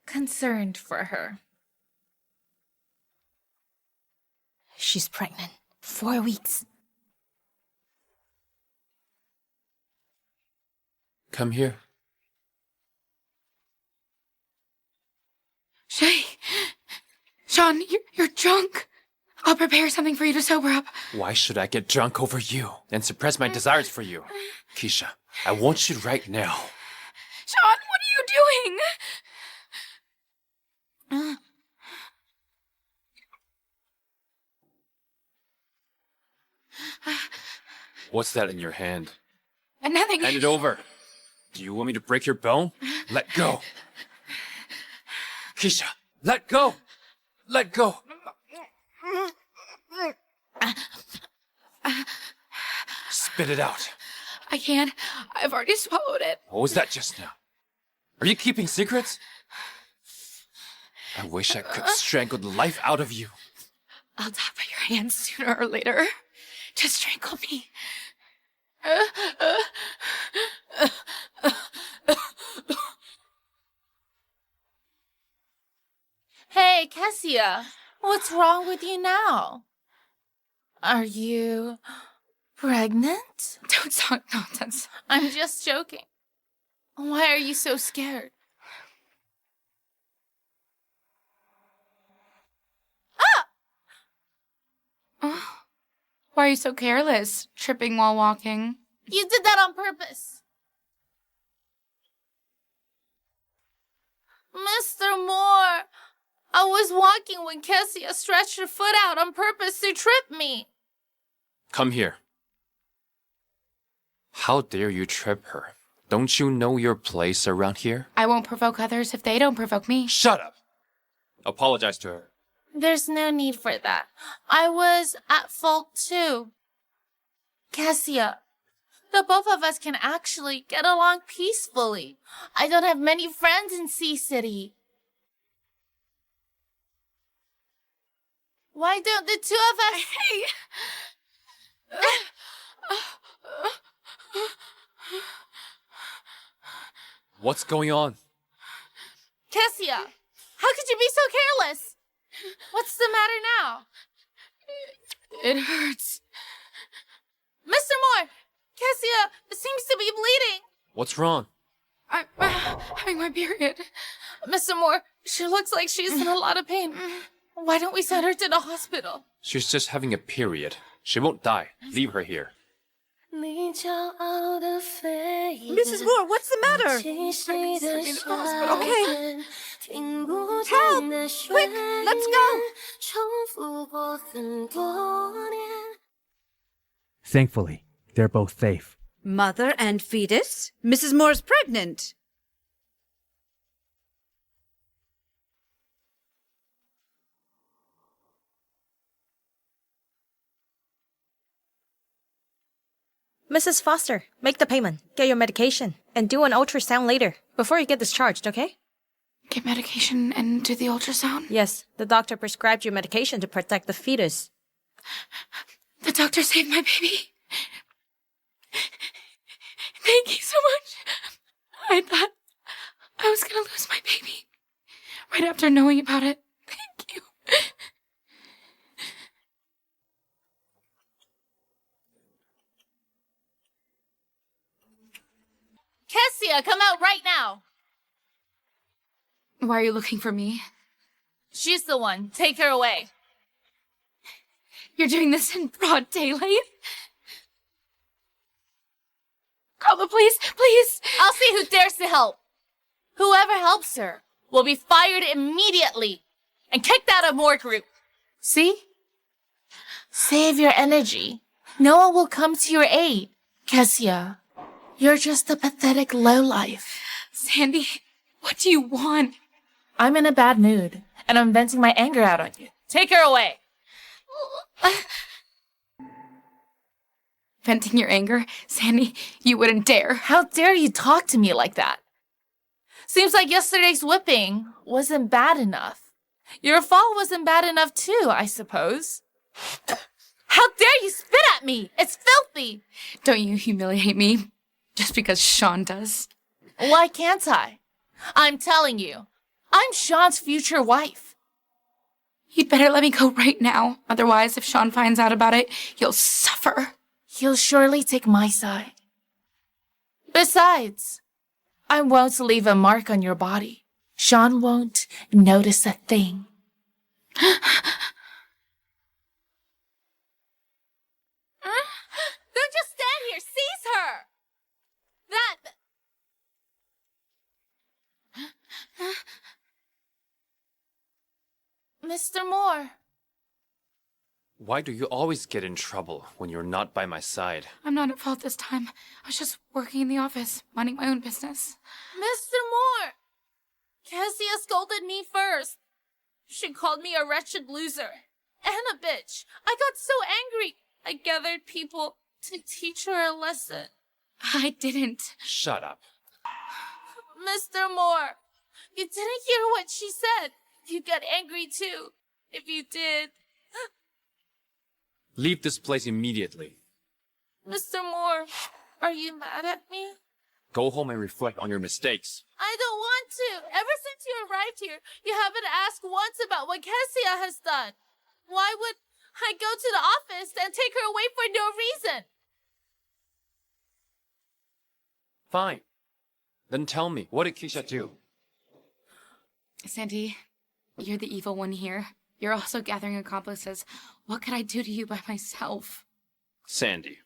concerned for her. She's pregnant. 4 weeks. Come here. Shawn, you're drunk. I'll prepare something for you to sober up. Why should I get drunk over you and suppress my desires for you? Kesia, I want you right now. Shawn, what are you doing? What's that in your hand? Nothing. Hand it over. Do you want me to break your bone? Let go. Kesia, let go. Let go. Spit it out. I can't. I've already swallowed it. What was that just now? Are you keeping secrets? I wish I could strangle the life out of you. I'll die by your hands sooner or later. Just strangle me. Hey, Kesia, what's wrong with you now? Are you pregnant? Don't talk nonsense. I'm just joking. Why are you so scared? Why are you so careless, tripping while walking? You did that on purpose. Mr. Moore, I was walking when Kesia stretched her foot out on purpose to trip me. Come here. How dare you trip her? Don't you know your place around here? I won't provoke others if they don't provoke me. Shut up! Apologize to her. There's no need for that. I was at fault too. Kesia, the both of us can actually get along peacefully. I don't have many friends in Sea City. Why don't the two of us... Hey! What's going on? Kesia, how could you be so careless? What's the matter now? It hurts. Mr. Moore! Kesia seems to be bleeding. What's wrong? I'm having my period. Mr. Moore, she looks like she's in a lot of pain. Why don't we send her to the hospital? She's just having a period. She won't die. Leave her here. Mrs. Moore, what's the matter? Okay. Help! Quick, let's go! Thankfully, they're both safe. Mother and fetus? Mrs. Moore's pregnant. Mrs. Foster, make the payment, get your medication, and do an ultrasound later, before you get discharged, okay? Get medication and do the ultrasound? Yes, the doctor prescribed you medication to protect the fetus. The doctor saved my baby. Thank you so much. I thought I was gonna lose my baby right after knowing about it. Thank you. Kesia, come out right now! Why are you looking for me? She's the one. Take her away. You're doing this in broad daylight? Call the police, please! I'll see who dares to help. Whoever helps her will be fired immediately and kicked out of Moore Group. See? Save your energy. No one will come to your aid. Kesia, you're just a pathetic lowlife. Sandy, what do you want? I'm in a bad mood, and I'm venting my anger out on you. Take her away. Venting your anger? Sandy, you wouldn't dare. How dare you talk to me like that? Seems like yesterday's whipping wasn't bad enough. Your fall wasn't bad enough too, I suppose. How dare you spit at me? It's filthy. Don't you humiliate me just because Shawn does. Why can't I? I'm telling you, I'm Shawn's future wife. You'd better let me go right now. Otherwise, if Shawn finds out about it, you'll suffer. He'll surely take my side. Besides, I won't leave a mark on your body. Shawn won't notice a thing. Don't just stand here. Seize her. Mr. Moore. Why do you always get in trouble when you're not by my side? I'm not at fault this time. I was just working in the office, minding my own business. Mr. Moore! Kesia scolded me first. She called me a wretched loser and a bitch. I got so angry. I gathered people to teach her a lesson. I didn't. Shut up. Mr. Moore, you didn't hear what she said. You'd get angry too, if you did. Leave this place immediately. Mr. Moore, are you mad at me? Go home and reflect on your mistakes. I don't want to. Ever since you arrived here, you haven't asked once about what Kesia has done. Why would I go to the office and take her away for no reason? Fine. Then tell me, what did Kesia do? Sandy, you're the evil one here. You're also gathering accomplices. What could I do to you by myself? Sandy,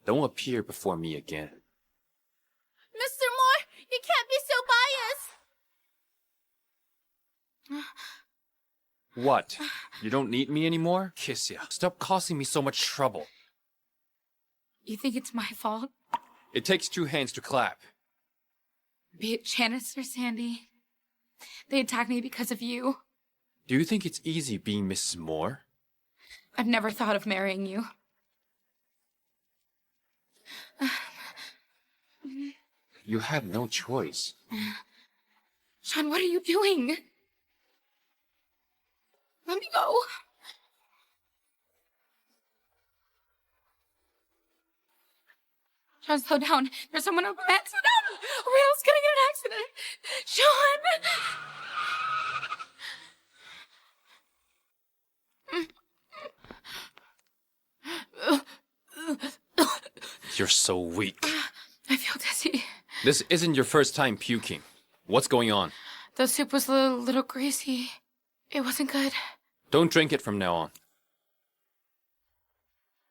don't appear before me again. Mr. Moore, you can't be so biased. What? You don't need me anymore? Kesia, stop causing me so much trouble. You think it's my fault? It takes two hands to clap. Be it Janice or Sandy. They attacked me because of you. Do you think it's easy being Mrs. Moore? I've never thought of marrying you. You have no choice. Shawn, what are you doing? Let me go. Shawn, slow down. There's someone over there. Slow down! Or else gonna get an accident. Shawn! You're so weak. I feel dizzy. This isn't your first time puking. What's going on? The soup was a little greasy. It wasn't good. Don't drink it from now on.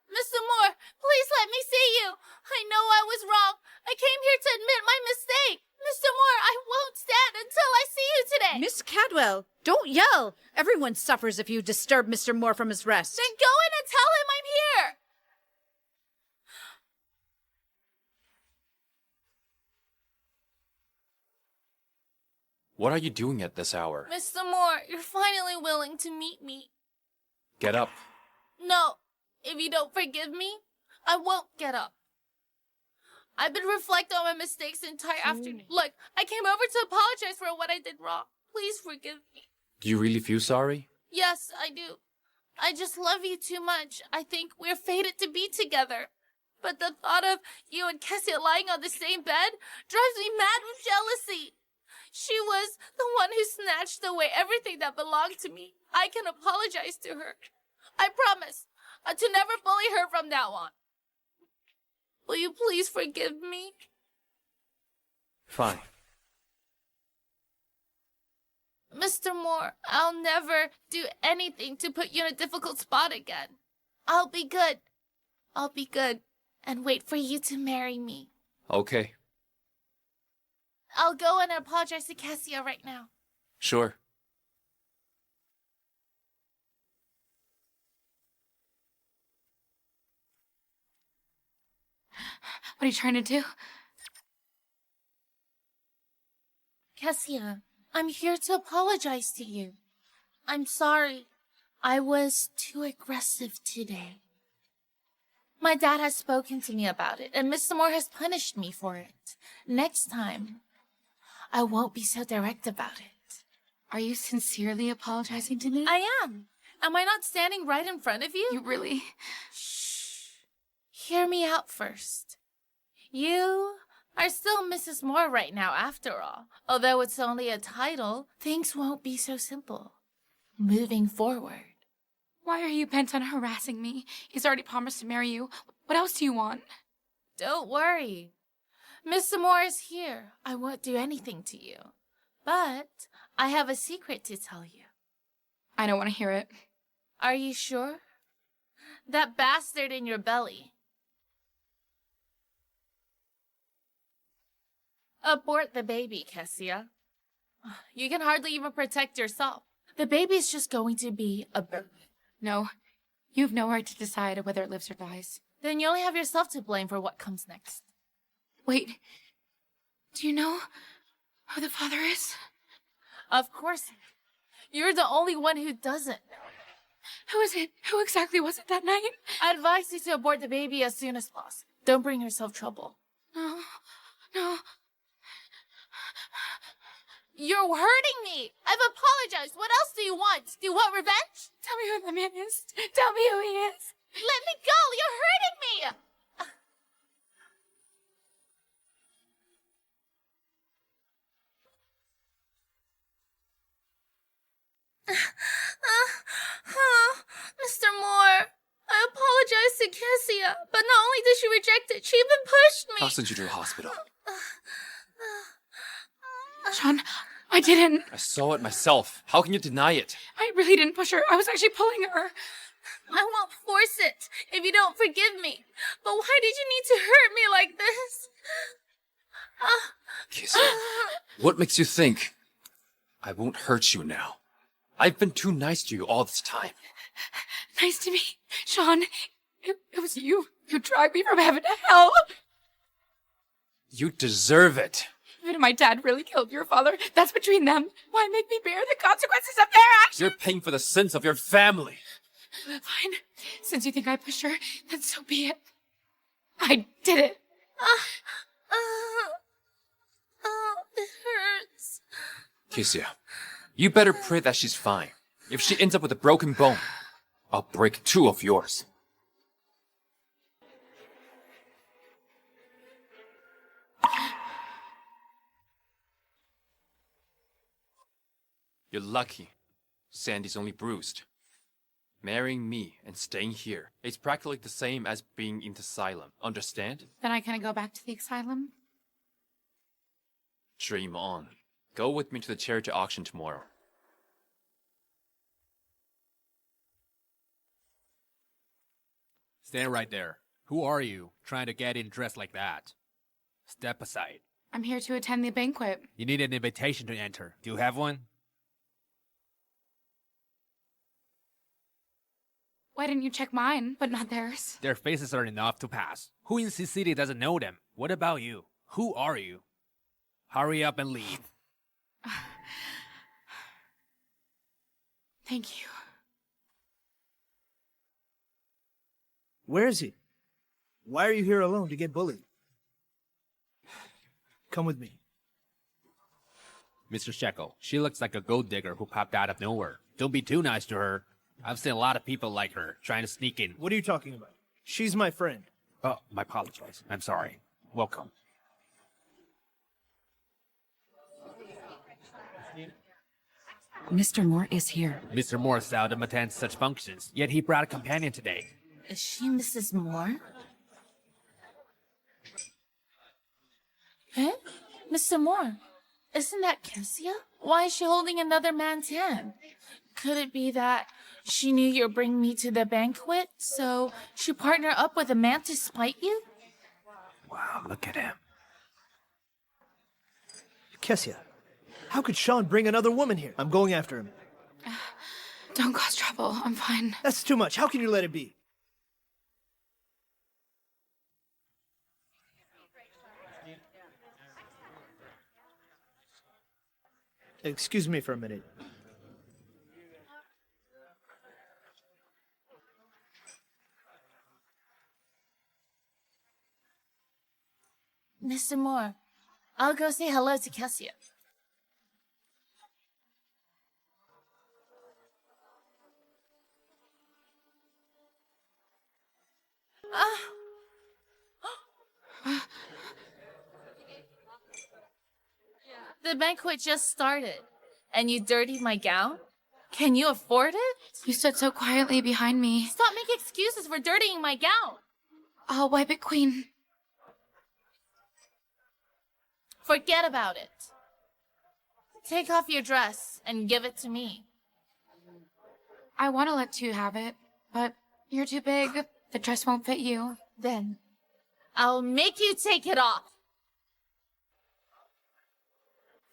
Mr. Moore, please let me see you. I know I was wrong. I came here to admit my mistake. Mr. Moore, I won't stand until I see you today. Miss Cadwell, don't yell. Everyone suffers if you disturb Mr. Moore from his rest. Then go in and tell him I'm here. What are you doing at this hour? Mr. Moore, you're finally willing to meet me. Get up. No, if you don't forgive me, I won't get up. I've been reflecting on my mistakes the entire afternoon. Look, I came over to apologize for what I did wrong. Please forgive me. Do you really feel sorry? Yes, I do. I just love you too much. I think we're fated to be together. But the thought of you and Kesia lying on the same bed drives me mad with jealousy. She was the one who snatched away everything that belonged to me. I can apologize to her. I promise to never bully her from now on. Will you please forgive me? Fine. Mr. Moore, I'll never do anything to put you in a difficult spot again. I'll be good. I'll be good and wait for you to marry me. Okay. I'll go and apologize to Kesia right now. Sure. What are you trying to do? Kesia, I'm here to apologize to you. I'm sorry. I was too aggressive today. My dad has spoken to me about it, and Mr. Moore has punished me for it. Next time, I won't be so direct about it. Are you sincerely apologizing to me? I am. Am I not standing right in front of you? You really... Shh. Hear me out first. You are still Mrs. Moore right now, after all. Although it's only a title, things won't be so simple. Moving forward. Why are you bent on harassing me? He's already promised to marry you. What else do you want? Don't worry. Mr. Moore is here. I won't do anything to you. But I have a secret to tell you. I don't want to hear it. Are you sure? That bastard in your belly. Abort the baby, Kesia. You can hardly even protect yourself. The baby's just going to be a bird. No, you have no right to decide whether it lives or dies. Then you only have yourself to blame for what comes next. Wait, do you know who the father is? Of course. You're the only one who doesn't. Who is it? Who exactly was it that night? I advise you to abort the baby as soon as possible. Don't bring yourself trouble. No. You're hurting me. I've apologized. What else do you want? Do you want revenge? Tell me who the man is. Tell me who he is. Let me go. You're hurting me. Mr. Moore, I apologize to Kesia, but not only did she reject it, she even pushed me. I'll send you to the hospital. Shawn, I didn't. I saw it myself. How can you deny it? I really didn't push her. I was actually pulling her. I won't force it if you don't forgive me. But why did you need to hurt me like this? Kesia, what makes you think I won't hurt you now? I've been too nice to you all this time. Nice to me. Shawn, it was you. You dragged me from heaven to hell. You deserve it. Even if my dad really killed your father, that's between them. Why make me bear the consequences of their actions? You're paying for the sins of your family. Fine. Since you think I pushed her, then so be it. I did it. It hurts. Kesia, you better pray that she's fine. If she ends up with a broken bone, I'll break 2 of yours. You're lucky. Sandy's only bruised. Marrying me and staying here. It's practically the same as being in the asylum. Understand? Then I can go back to the asylum? Dream on. Go with me to the charity auction tomorrow. Stand right there. Who are you, trying to get in dressed like that? Step aside. I'm here to attend the banquet. You need an invitation to enter. Do you have one? Why didn't you check mine, but not theirs? Their faces are enough to pass. Who in this city doesn't know them? What about you? Who are you? Hurry up and leave. Thank you. Where is he? Why are you here alone to get bullied? Come with me. Mr. Shekel, she looks like a gold digger who popped out of nowhere. Don't be too nice to her. I've seen a lot of people like her, trying to sneak in. What are you talking about? She's my friend. Oh, my apologies. I'm sorry. Welcome. Mr. Moore is here. Mr. Moore seldom attends such functions, yet he brought a companion today. Is she Mrs. Moore? Eh? Mr. Moore, isn't that Kesia? Why is she holding another man's hand? Could it be that she knew you'd bring me to the banquet, so she partnered up with a man to spite you? Wow, look at him. Kesia, how could Shawn bring another woman here? I'm going after him. Don't cause trouble. I'm fine. That's too much. How can you let it be? Excuse me for a minute. Mr. Moore, I'll go say hello to Kesia. The banquet just started, and you dirtied my gown? Can you afford it? You stood so quietly behind me. Stop making excuses for dirtying my gown! I'll wipe it, Queen. Forget about it. Take off your dress and give it to me. I want to let you have it, but you're too big. The dress won't fit you. Then I'll make you take it off.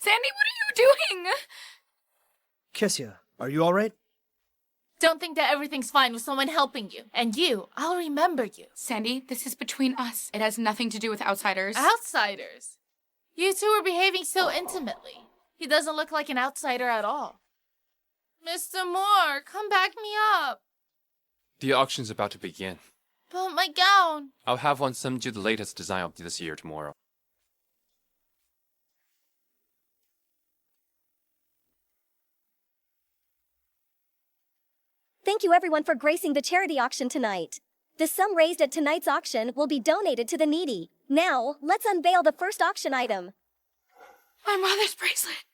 Sandy, what are you doing? Kesia, are you all right? Don't think that everything's fine with someone helping you. And you, I'll remember you. Sandy, this is between us. It has nothing to do with outsiders. Outsiders? You two are behaving so intimately. He doesn't look like an outsider at all. Mr. Moore, come back me up. The auction's about to begin. But my gown. I'll have one sent you the latest design of this year tomorrow. Thank you everyone for gracing the charity auction tonight. The sum raised at tonight's auction will be donated to the needy. Now, let's unveil the first auction item. My mother's bracelet.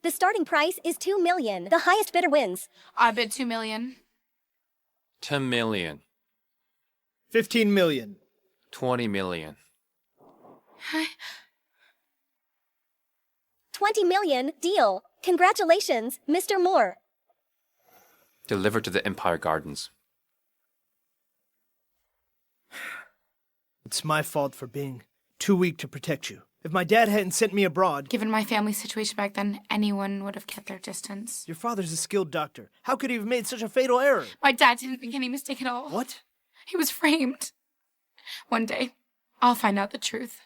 The starting price is 2 million. The highest bidder wins. I bid 2 million. 10 million. 15 million. 20 million. 20 million. Deal. Congratulations, Mr. Moore. Delivered to the Empire Gardens. It's my fault for being too weak to protect you. If my dad hadn't sent me abroad... Given my family situation back then, anyone would have kept their distance. Your father's a skilled doctor. How could he have made such a fatal error? My dad didn't make any mistake at all. What? He was framed. One day, I'll find out the truth.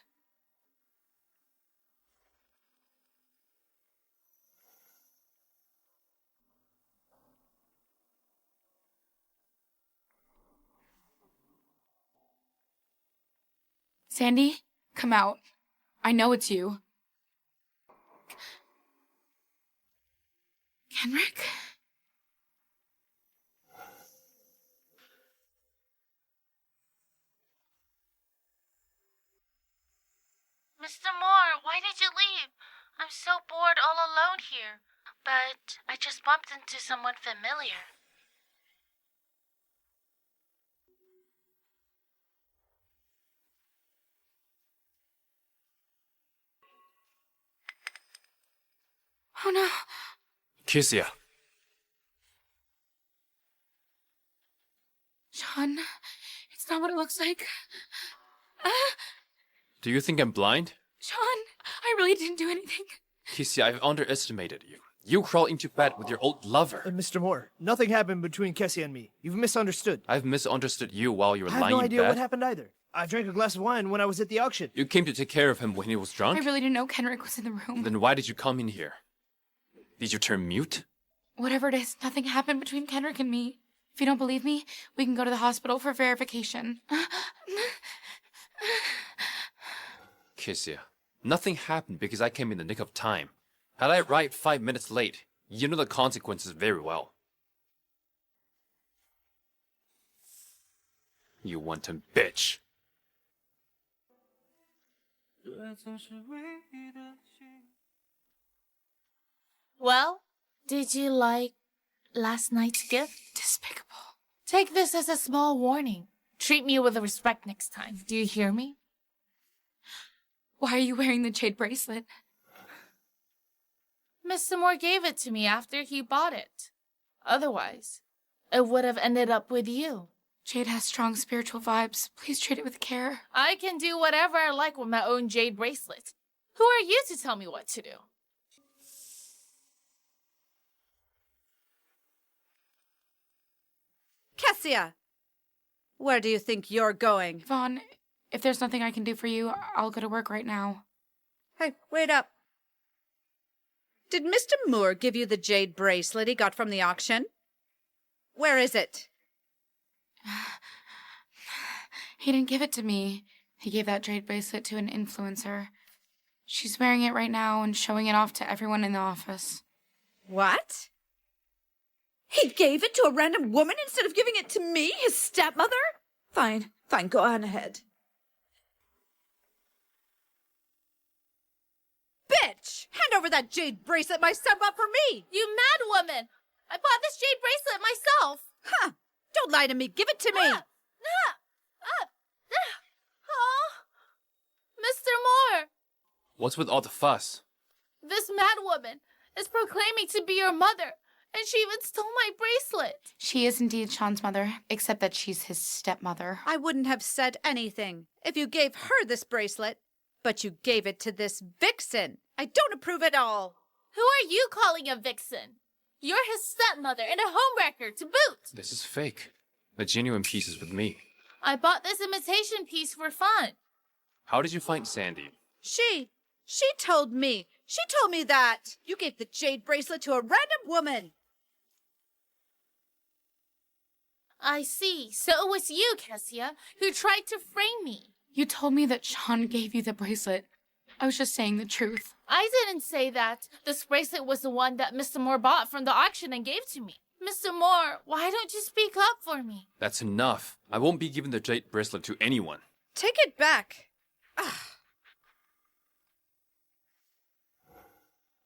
Sandy, come out. I know it's you. Kenrick? Mr. Moore, why did you leave? I'm so bored all alone here. but I just bumped into someone familiar. Oh no. Kesia. Shawn, it's not what it looks like. Do you think I'm blind? Shawn, I really didn't do anything. Kesia, I've underestimated you. You crawled into bed with your old lover. Mr. Moore, nothing happened between Kesia and me. You've misunderstood. I've misunderstood you while you were I have lying no in idea bed. what happened either. I drank a glass of wine when I was at the auction. You came to take care of him when he was drunk? I really didn't know Kenrick was in the room. Then why did you come in here? Did you turn mute? Whatever it is, nothing happened between Kenrick and me. If you don't believe me, we can go to the hospital for verification. Kesia, nothing happened because I came in the nick of time. Had I arrived 5 minutes late, you know the consequences very well. You wanton bitch. Well, did you like last night's gift? Despicable. Take this as a small warning. Treat me with respect next time. Do you hear me? Why are you wearing the jade bracelet? Mr. Moore gave it to me after he bought it. Otherwise, it would have ended up with you. Jade has strong spiritual vibes. Please treat it with care. I can do whatever I like with my own jade bracelet. Who are you to tell me what to do? Kesia! Where do you think you're going? Vaughn, if there's nothing I can do for you, I'll go to work right now. Hey, wait up. Did Mr. Moore give you the jade bracelet he got from the auction? Where is it? He didn't give it to me. He gave that jade bracelet to an influencer. She's wearing it right now and showing it off to everyone in the office. What? He gave it to a random woman instead of giving it to me, his stepmother? Fine, go on ahead. Bitch! Hand over that jade bracelet my son bought for me! You mad woman! I bought this jade bracelet myself! Huh! Don't lie to me, give it to me! Mr. Moore! What's with all the fuss? This mad woman is proclaiming to be your mother, and she even stole my bracelet. She is indeed Shawn's mother, except that she's his stepmother. I wouldn't have said anything if you gave her this bracelet, but you gave it to this vixen. I don't approve at all. Who are you calling a vixen? You're his stepmother and a homewrecker to boot. This is fake. The genuine piece is with me. I bought this imitation piece for fun. How did you find Sandy? She told me. She told me that you gave the jade bracelet to a random woman. I see. So it was you, Kesia, who tried to frame me. You told me that Shawn gave you the bracelet. I was just saying the truth. I didn't say that. This bracelet was the one that Mr. Moore bought from the auction and gave to me. Mr. Moore, why don't you speak up for me? That's enough. I won't be giving the jade bracelet to anyone. Take it back.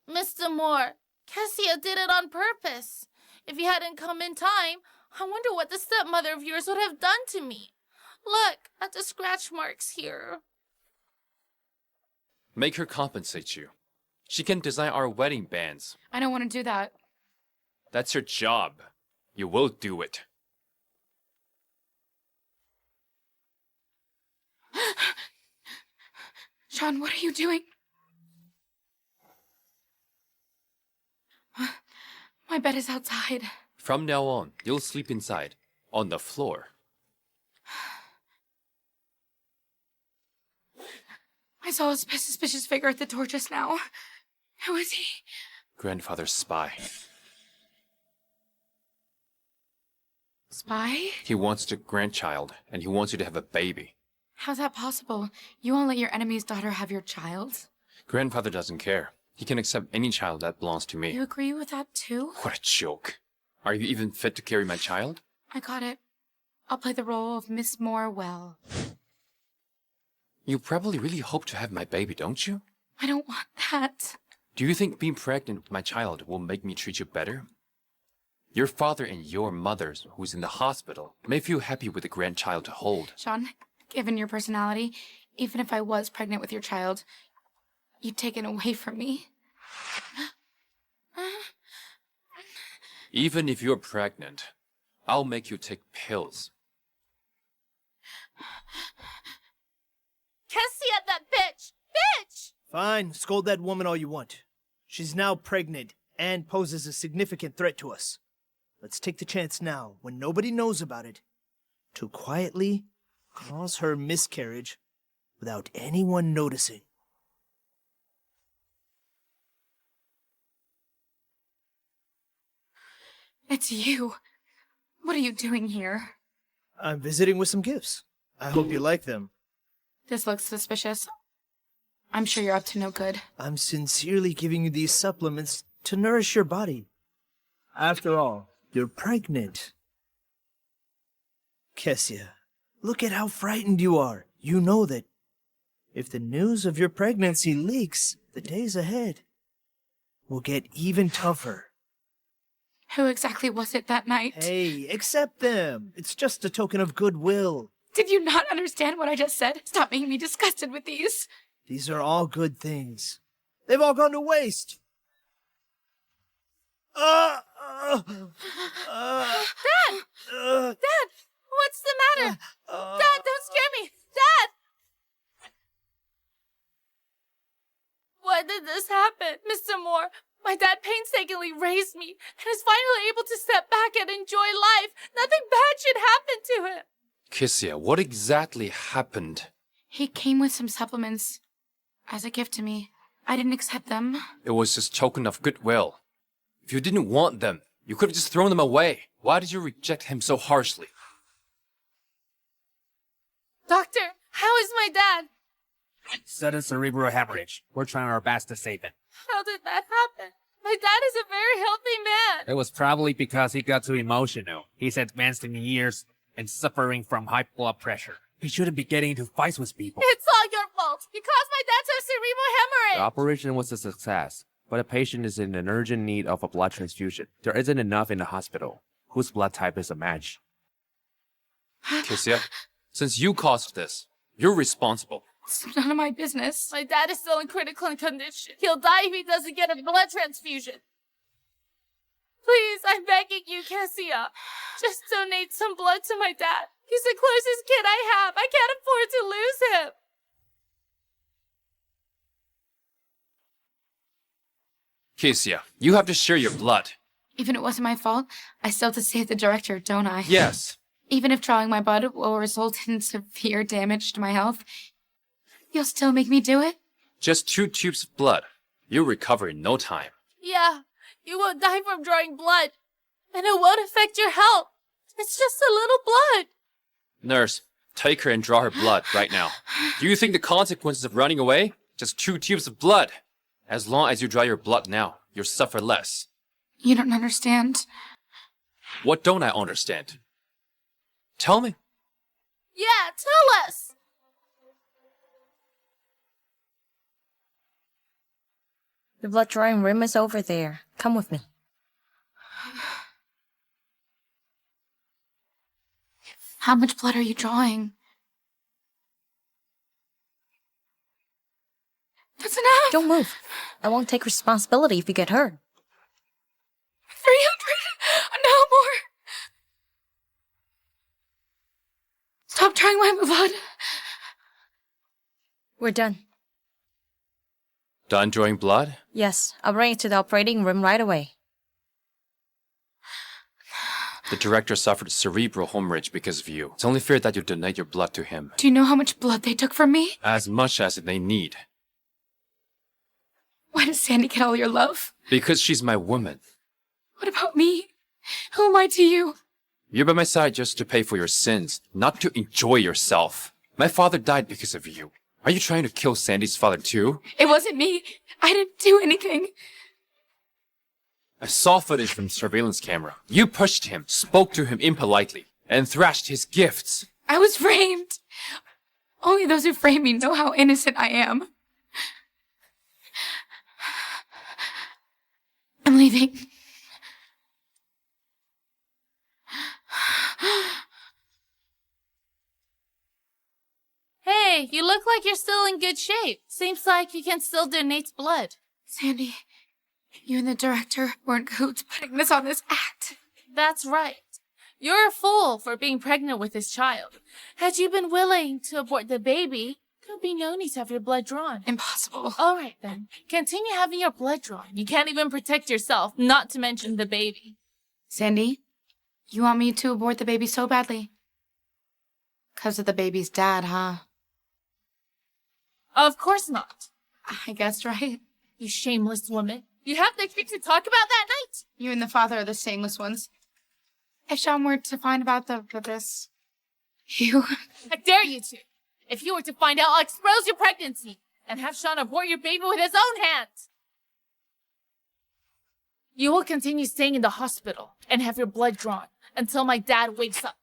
Mr. Moore, Kesia did it on purpose. If he hadn't come in time, I wonder what the stepmother of yours would have done to me. Look at the scratch marks here. Make her compensate you. She can design our wedding bands. I don't want to do that. That's her job. You will do it. Shawn, what are you doing? My bed is outside. From now on, you'll sleep inside, on the floor. I saw a suspicious figure at the door just now. Who is he? Grandfather's spy. Spy? He wants a grandchild, and he wants you to have a baby. How's that possible? You won't let your enemy's daughter have your child? Grandfather doesn't care. He can accept any child that belongs to me. You agree with that too? What a joke. Are you even fit to carry my child? I got it. I'll play the role of Miss Moore well. You probably really hope to have my baby, don't you? I don't want that. Do you think being pregnant with my child will make me treat you better? Your father and your mother, who's in the hospital, may feel happy with a grandchild to hold. Shawn, given your personality, even if I was pregnant with your child, you'd take it away from me. Even if you're pregnant, I'll make you take pills. Kesia, that bitch! Bitch! Fine, scold that woman all you want. She's now pregnant and poses a significant threat to us. Let's take the chance now, when nobody knows about it, to quietly cause her miscarriage without anyone noticing. It's you. What are you doing here? I'm visiting with some gifts. I hope you like them. This looks suspicious. I'm sure you're up to no good. I'm sincerely giving you these supplements to nourish your body. After all, you're pregnant. Kesia, look at how frightened you are. You know that if the news of your pregnancy leaks, the days ahead will get even tougher. Who exactly was it that night? Hey, accept them. It's just a token of goodwill. Did you not understand what I just said? Stop making me disgusted with these. These are all good things. They've all gone to waste. Dad! Dad! What's the matter? Dad, don't scare me! Dad! Why did this happen, Mr. Moore? My dad painstakingly raised me and is finally able to step back and enjoy life. Nothing bad should happen to him. Kesia, what exactly happened? He came with some supplements as a gift to me. I didn't accept them. It was just token of goodwill. If you didn't want them, you could have just thrown them away. Why did you reject him so harshly? Doctor, how is my dad? Sudden cerebral hemorrhage. We're trying our best to save him. How did that happen? My dad is a very healthy man. It was probably because he got too emotional. He's advanced in years and suffering from high blood pressure. He shouldn't be getting into fights with people. It's all your fault. You caused my dad to have cerebral The hemorrhage. operation was a success, but the patient is in an urgent need of a blood transfusion. There isn't enough in the hospital. Whose blood type is a match? Kesia, since you caused this, you're responsible. It's none of my business. My dad is still in critical condition. He'll die if he doesn't get a blood transfusion. Please, I'm begging you, Kesia. Just donate some blood to my dad. He's the closest kid I have. I can't afford to lose him. Kesia, you have to share your blood. Even if it wasn't my fault, I still have to save the director, don't I? Yes. Even if drawing my blood will result in severe damage to my health, you'll still make me do it? Just 2 tubes of blood. You'll recover in no time. Yeah, you won't die from drawing blood. And it won't affect your health. It's just a little blood. Nurse, take her and draw her blood right now. Do you think the consequences of running away? Just 2 tubes of blood. As long as you draw your blood now, you'll suffer less. You don't understand. What don't I understand? Tell me. Yeah, tell us. The blood drawing room is over there. Come with me. How much blood are you drawing? That's enough! Don't move. I won't take responsibility if you get hurt. 300! No more! Stop drawing my blood. We're done. Done drawing blood? Yes, I'll bring it to the operating room right away. The director suffered cerebral hemorrhage because of you. It's only fair that you donate your blood to him. Do you know how much blood they took from me? As much as they need. Why does Sandy get all your love? Because she's my woman. What about me? Who am I to you? You're by my side just to pay for your sins, not to enjoy yourself. My father died because of you. Are you trying to kill Sandy's father too? It wasn't me. I didn't do anything. I saw footage from surveillance camera. You pushed him, spoke to him impolitely, and thrashed his gifts. I was framed. Only those who frame me know how innocent I am. breathing. Hey, you look like you're still in good shape. Seems like you can still donate blood. Sandy, you and the director were in cahoots putting this on this act. That's right. You're a fool for being pregnant with this child. Had you been willing to abort the baby, there'd be no need to have your blood drawn. Impossible. All right, then. Continue having your blood drawn. You can't even protect yourself, not to mention the baby. Sandy, you want me to abort the baby so badly? 'Cause of the baby's dad, huh? Of course not. I guessed right. You shameless woman. You have the cheek to talk about that night? You and the father are the shameless ones. If Shawn were to find about this, you... I dare you to. If you were to find out, I'll expose your pregnancy and have Shawn abort your baby with his own hands. You will continue staying in the hospital and have your blood drawn until my dad wakes up.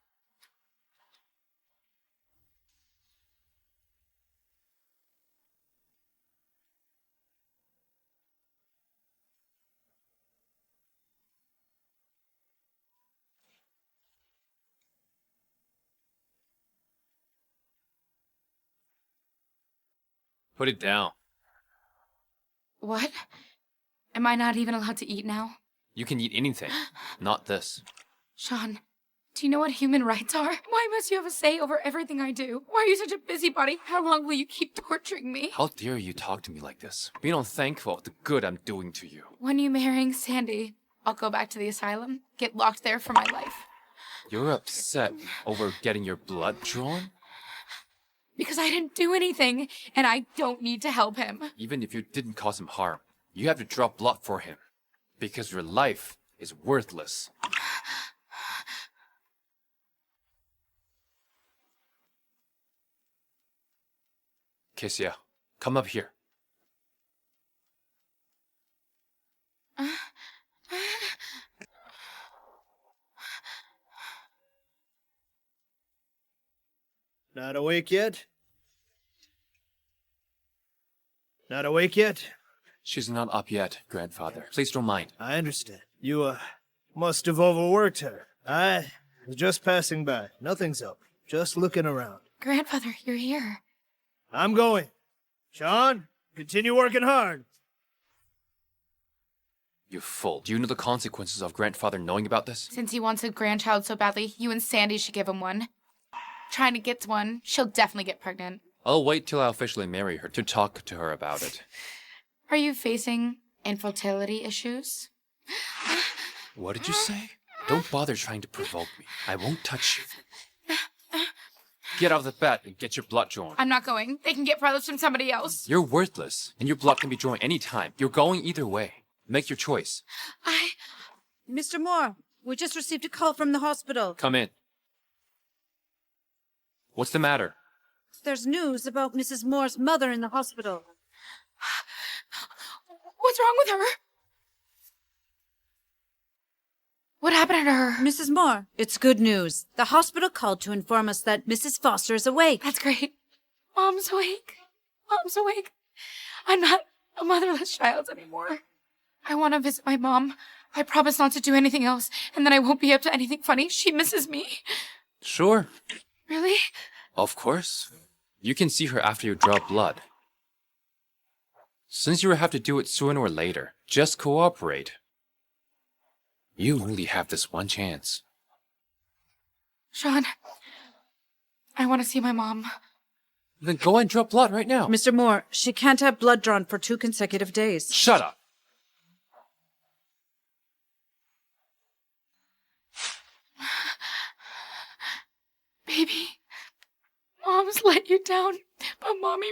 Put it down. What? Am I not even allowed to eat now? You can eat anything, not this. Shawn, do you know what human rights are? Why must you have a say over everything I do? Why are you such a busybody? How long will you keep torturing me? How dare you talk to me like this? Be unthankful of the good I'm doing to you. When you marrying Sandy, I'll go back to the asylum, get locked there for my life. You're upset over getting your blood drawn? Because I didn't do anything, and I don't need to help him. Even if you didn't cause him harm, you have to draw blood for him. Because your life is worthless. Kesia, come up here. Not awake yet? Not awake yet? She's not up yet, grandfather. Please don't mind. I understand. You, must have overworked her. I was just passing by. Nothing's up. Just looking around. Grandfather, you're here. I'm going. Shawn, continue working hard. You fool. Do you know the consequences of grandfather knowing about this? Since he wants a grandchild so badly, you and Sandy should give him one. Trying to get one, she'll definitely get pregnant. I'll wait till I officially marry her to talk to her about it. Are you facing infertility issues? What did you say? Don't bother trying to provoke me. I won't touch you. Get out of the bed and get your blood drawn. I'm not going. They can get brothers from somebody else. You're worthless, and your blood can be drawn anytime. You're going either way. Make your choice. Mr. Moore, we just received a call from the hospital. Come in. What's the matter? There's news about Mrs. Moore's mother in the hospital. What's wrong with her? What happened to her? Mrs. Moore, it's good news. The hospital called to inform us that Mrs. Foster is awake. That's great. Mom's awake. Mom's awake. I'm not a motherless child anymore. I want to visit my mom. I promise not to do anything else, and then I won't be up to anything funny. She misses me. Sure. Really? Of course. You can see her after you draw blood. Since you will have to do it sooner or later, just cooperate. You only have this one chance. Shawn, I want to see my mom. Then go and draw blood right now. Mr. Moore, she can't have blood drawn for 2 consecutive days. Shut up. Baby, Mom's let you down, but Mommy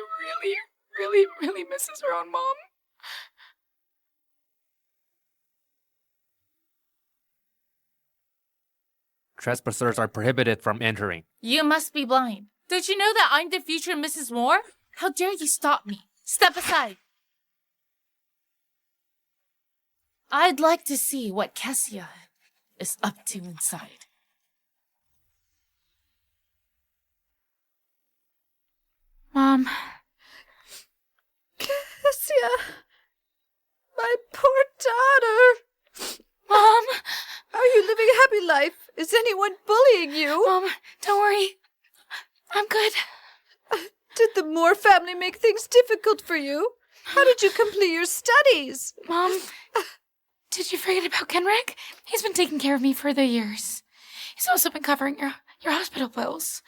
really misses her own mom. Trespassers are prohibited from entering. You must be blind. Don't you know that I'm the future Mrs. Moore? How dare you stop me? Step aside. I'd like to see what Kesia is up to inside. Mom. Kesia, my poor daughter. anyone bullying you? Mom, don't worry. I'm good. Did the Moore family make things difficult for you? How did you complete your studies? Mom, did you forget about Kenrick? He's been taking care of me for the years. He's also been covering your hospital bills.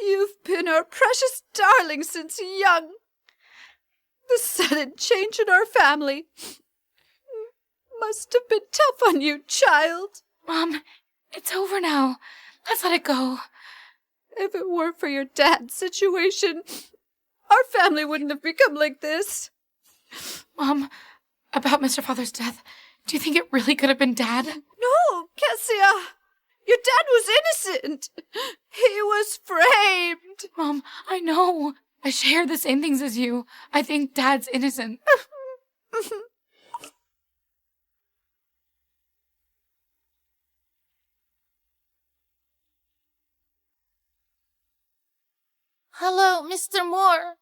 You've been our precious darling since young. The sudden change in our family must have been tough on you, child. Mom, it's over now. Let's let it go. If it weren't for your dad's situation, our family wouldn't have become like this. Mom, about Mr. Father's death, do you think it really could have been Dad? No, Kesia. Your dad was innocent. He was framed. Mom, I know. I share the same things as you. I think Dad's innocent. Hello, Mr. Moore.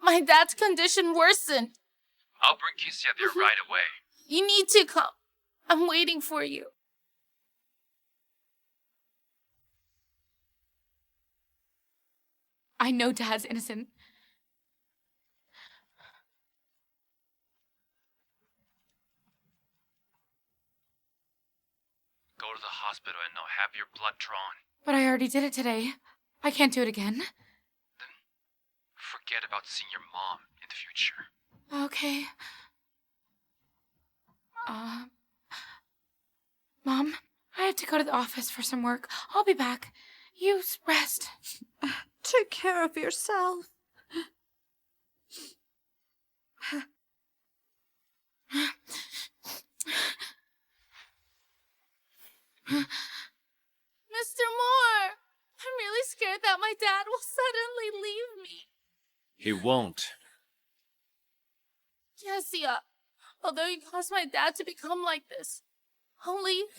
My dad's condition worsened. I'll bring Kesia there right away. You need to come. I'm waiting for you. I know Dad's innocent. Go to the hospital and I'll have your blood drawn. But I already did it today. I can't do it again. Forget about seeing your mom in the future. Okay. Mom, I have to go to the office for some work. I'll be back. You rest. Take care of yourself. Mr. Moore, I'm really scared that my dad will suddenly leave me. He won't. Kesia, although you caused my dad to become like this, only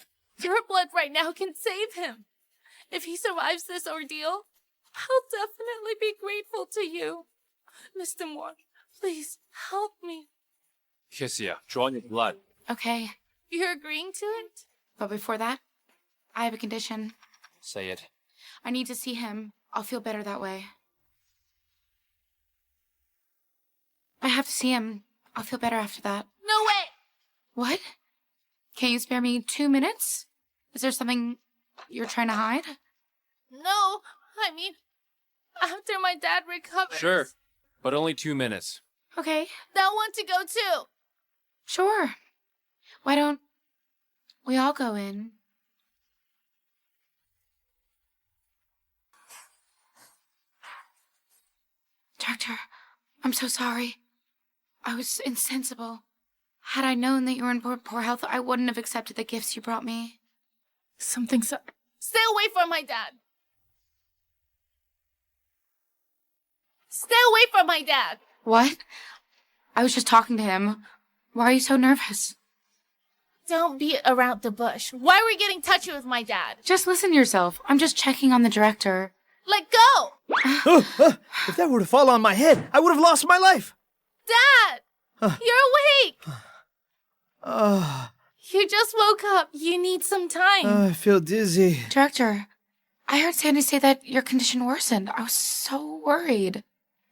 your blood right now can save him. If he survives this ordeal, I'll definitely be grateful to you. Mr. Moore, please help me. Kesia, draw your blood. Okay. You're agreeing to it? But before that, I have a condition. Say it. I need to see him. I'll feel better that way. I have to see him. I'll feel better after that. No way! What? Can you spare me 2 minutes? Is there something you're trying to hide? No, I mean, after my dad recovers. Sure, but only 2 minutes. Okay. I want to go too. Sure. Why don't we all go in? Doctor, I'm so sorry. I was insensible. Had I known that you were in poor health, I wouldn't have accepted the gifts you brought me. Something's up. Stay away from my dad. Stay away from my dad. What? I was just talking to him. Why are you so nervous? Don't beat around the bush. Why are we getting touchy with my dad? Just listen to yourself. I'm just checking on the director. Let go! If that were to fall on my head, I would have lost my life. Dad! You're awake! You just woke up. You need some time. I feel dizzy. Director, I heard Sandy say that your condition worsened. I was so worried.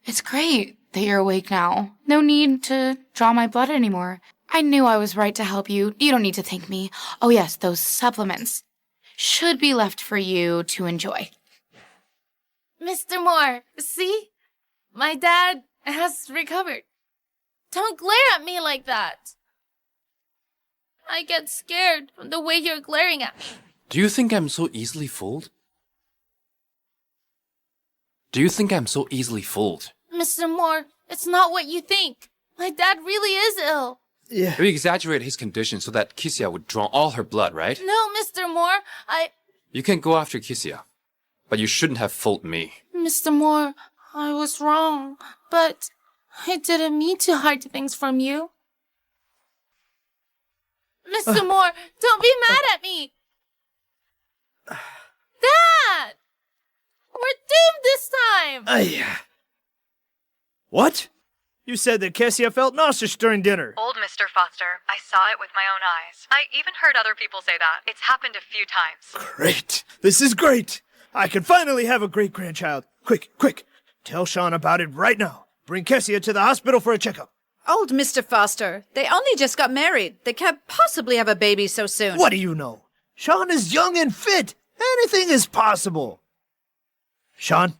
It's great that you're awake now. No need to draw my blood anymore. I knew I was right to help you. You don't need to thank me. Oh yes, those supplements should be left for you to enjoy. Mr. Moore, see? My dad has recovered. Don't glare at me like that. I get scared from the way you're glaring at me. Do you think I'm so easily fooled? Do you think I'm so easily fooled? Mr. Moore, it's not what you think. My dad really is ill. Yeah. You exaggerated his condition so that Kesia would draw all her blood, right? No, Mr. Moore, You can go after Kesia, but you shouldn't have fooled me. Mr. Moore, I was wrong, but I didn't mean to hide things from you. Mr. Moore, don't be mad at me! Dad! We're doomed this time! What? You said that Kesia felt nauseous during dinner. Old Mr. Foster. I saw it with my own eyes. I even heard other people say that. It's happened a few times. Great. This is great. I can finally have a great-grandchild. Quick. Tell Shawn about it right now. Bring Kesia to the hospital for a checkup. Old Mr. Foster, they only just got married. They can't possibly have a baby so soon. What do you know? Shawn is young and fit. Anything is possible. Shawn?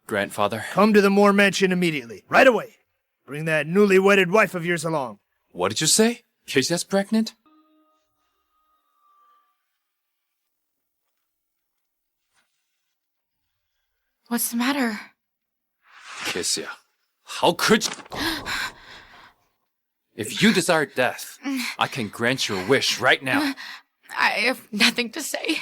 Grandfather? Come to the Moore mansion immediately. Right away. Bring that newly wedded wife of yours along. What did you say? Kesia's pregnant? What's the matter? Kesia, how could you? If you desire death, I can grant your wish right now. I have nothing to say.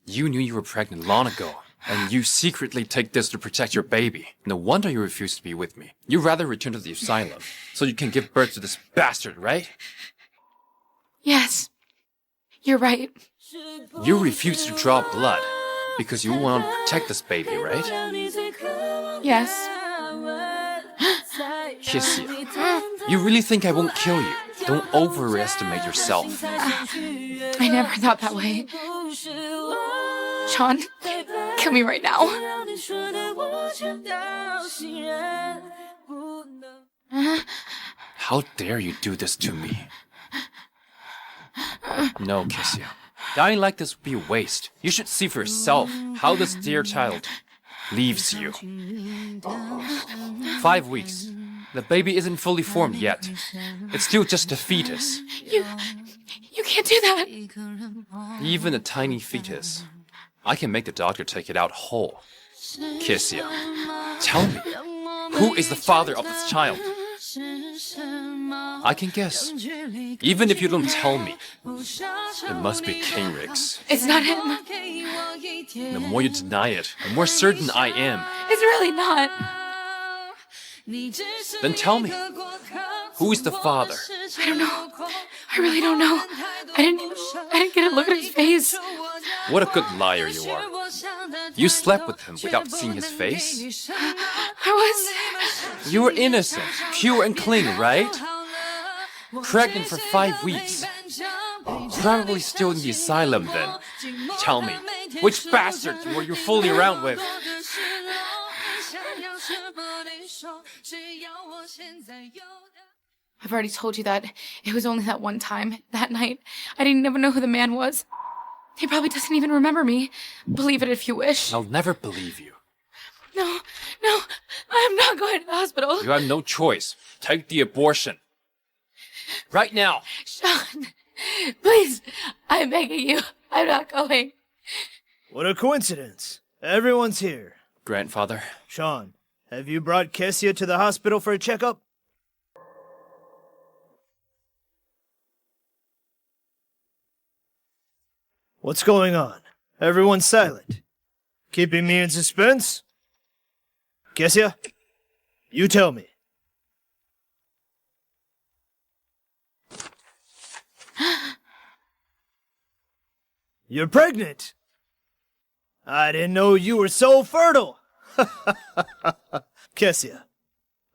You knew you were pregnant long ago, and you secretly take this to protect your baby. No wonder you refuse to be with me. You'd rather return to the asylum, so you can give birth to this bastard, right? Yes. You're right. You refuse to draw blood because you want to protect this baby, right? Yes. Kesia, you really think I won't kill you? Don't overestimate yourself. I never thought that way. Shawn, kill me right now. How dare you do this to me? No, Kesia. Dying like this would be a waste. You should see for yourself how this dear child leaves you. 5 weeks. The baby isn't fully formed yet. It's still just a fetus. You can't do that. Even a tiny fetus. I can make the doctor take it out whole. Kesia, tell me, who is the father of this child? I can guess. Even if you don't tell me, it must be Kenrix. It's not him. The more you deny it, the more certain I am. It's really not. Then tell me, who is the father? I don't know. I really don't know. I didn't get a look at his face. What a good liar you are. You slept with him without seeing his face? You were innocent, pure and clean, right? Pregnant for 5 weeks. Probably still in the asylum then. Tell me, which bastard were you fooling around with? I've already told you that it was only that one time, that night. I didn't even know who the man was. He probably doesn't even remember me. Believe it if you wish. I'll never believe you. No, I'm not going to the hospital. You have no choice. Take the abortion. Right now. Shawn, please, I'm begging you. I'm not going. What a coincidence. Everyone's here. Grandfather. Shawn, have you brought Kesia to the hospital for a checkup? What's going on? Everyone's silent. Keeping me in suspense? Kesia, you tell me. You're pregnant. I didn't know you were so fertile. Kesia,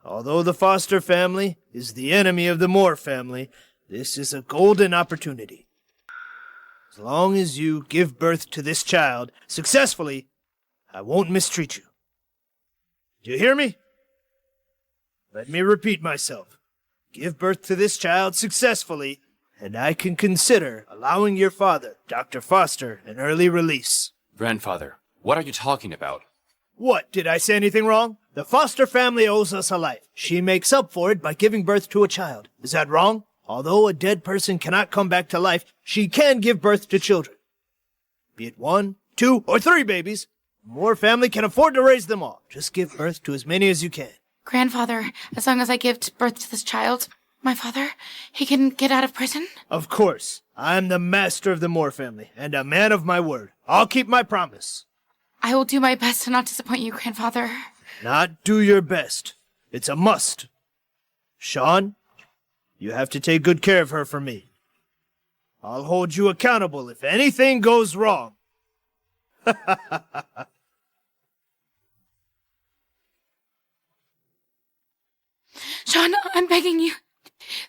although the Foster family is the enemy of the Moore family, this is a golden opportunity. As long as you give birth to this child successfully, I won't mistreat you. Do you hear me? Let me repeat myself. Give birth to this child successfully, and I can consider allowing your father, Dr. Foster, an early release. Grandfather, what are you talking about? What, did I say anything wrong? The Foster family owes us a life. She makes up for it by giving birth to a child. Is that wrong? Although a dead person cannot come back to life, she can give birth to children. Be it 1, 2, or 3 babies, the Moore family can afford to raise them all. Just give birth to as many as you can. Grandfather, as long as I give birth to this child, my father, he can get out of prison? Of course. I'm the master of the Moore family, and a man of my word. I'll keep my promise. I will do my best to not disappoint you, Grandfather. Not do your best. It's a must. Shawn, you have to take good care of her for me. I'll hold you accountable if anything goes wrong. Shawn, I'm begging you.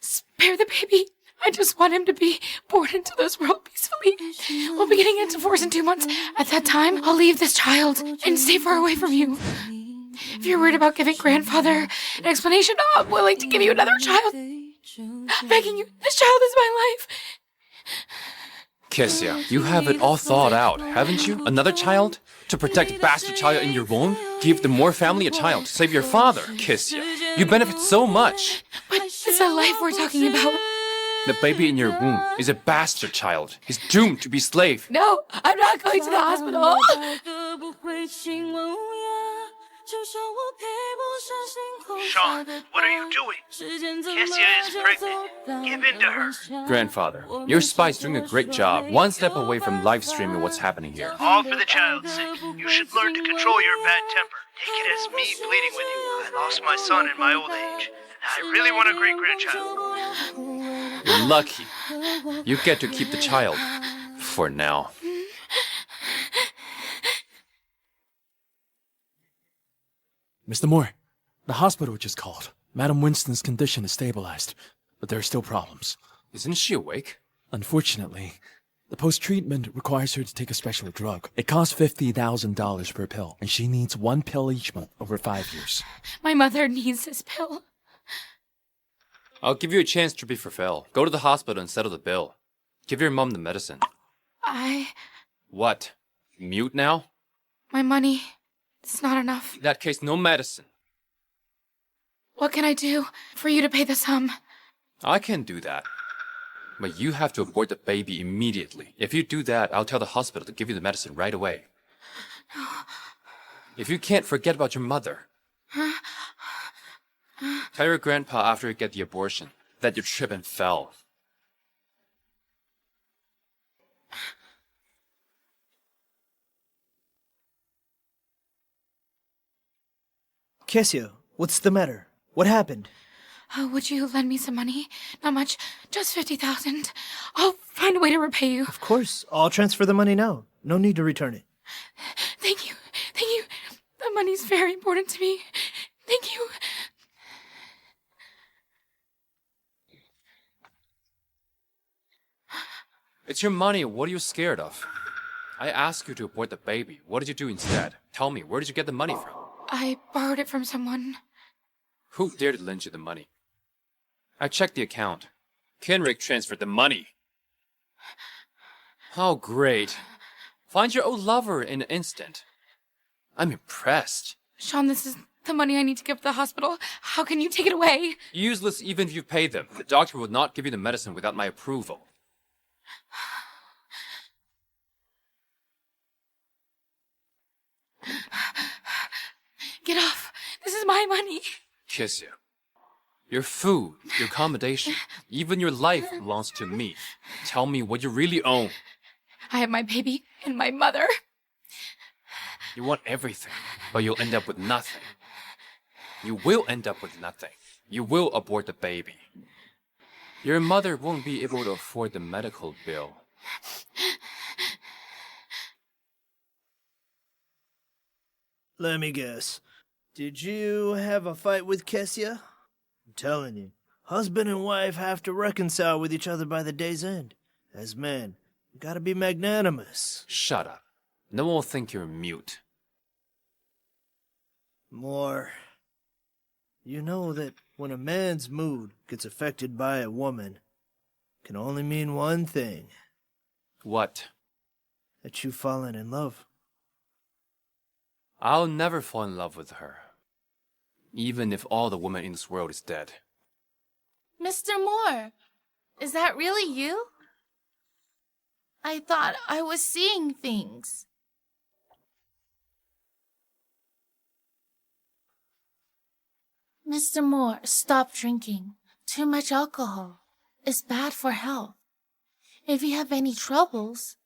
Spare the baby. I just want him to be born into this world peacefully. We'll be getting into force in 2 months. At that time, I'll leave this child and stay far away from you. If you're worried about giving grandfather an explanation, I'm willing to give you another child. I'm begging you. This child is my life. Kesia, you have it all thought out, haven't you? Another child? To protect a bastard child in your womb? Give the Moore family a child to save your father, Kesia. You benefit so much. But it's a life we're talking about. The baby in your womb is a bastard child. He's doomed to be slave. No, I'm not going to the hospital. Shawn, what are you doing? Kesia is pregnant. Give in to her. Grandfather, your spy's doing a great job. One step away from live streaming what's happening here. All for the child's sake. You should learn to control your bad temper. Take it as me pleading with you. I lost my son in my old age. I really want a great-grandchild. You're lucky. You get to keep the child. For now. Mr. Moore, the hospital just called. Madam Winston's condition is stabilized, but there are still problems. Isn't she awake? Unfortunately, the post-treatment requires her to take a special drug. It costs $50,000 per pill, and she needs 1 pill each month over 5 years. My mother needs this pill. I'll give you a chance to be fulfilled. Go to the hospital and settle the bill. Give your mom the medicine. What? Mute now? My money. It's not enough. In that case, no medicine. What can I do for you to pay the sum? I can do that. But you have to abort the baby immediately. If you do that, I'll tell the hospital to give you the medicine right away. If you can't, forget about your mother. Tell your grandpa after you get the abortion that you tripped and fell. Kesia, what's the matter? What happened? Would you lend me some money? Not much, just 50,000. I'll find a way to repay you. Of course, I'll transfer the money now. No need to return it. Thank you. Thank you. The money's very important to me. Thank you. It's your money. What are you scared of? I asked you to abort the baby. What did you do instead? Tell me, where did you get the money from? I borrowed it from someone. Who dared to lend you the money? I checked the account. Kenrick transferred the money. How great. Find your old lover in an instant. I'm impressed. Shawn, this is the money I need to give to the hospital. How can you take it away? Useless even if you pay them. The doctor will not give you the medicine without my approval. Get off. This is my money. Kesia, your food, your accommodation, even your life belongs to me. Tell me what you really own. I have my baby and my mother. You want everything, but you'll end up with nothing. You will end up with nothing. You will abort the baby. Your mother won't be able to afford the medical bill. Let me guess. Did you have a fight with Kesia? I'm telling you, husband and wife have to reconcile with each other by the day's end. As men, you gotta be magnanimous. Shut up. No one will think you're mute. More. You know that when a man's mood gets affected by a woman, it can only mean one thing. What? That you've fallen in love. I'll never fall in love with her. Even if all the women in this world is dead. Mr. Moore, is that really you? I thought I was seeing things. Mr. Moore, stop drinking. Too much alcohol is bad for health. If you have any troubles,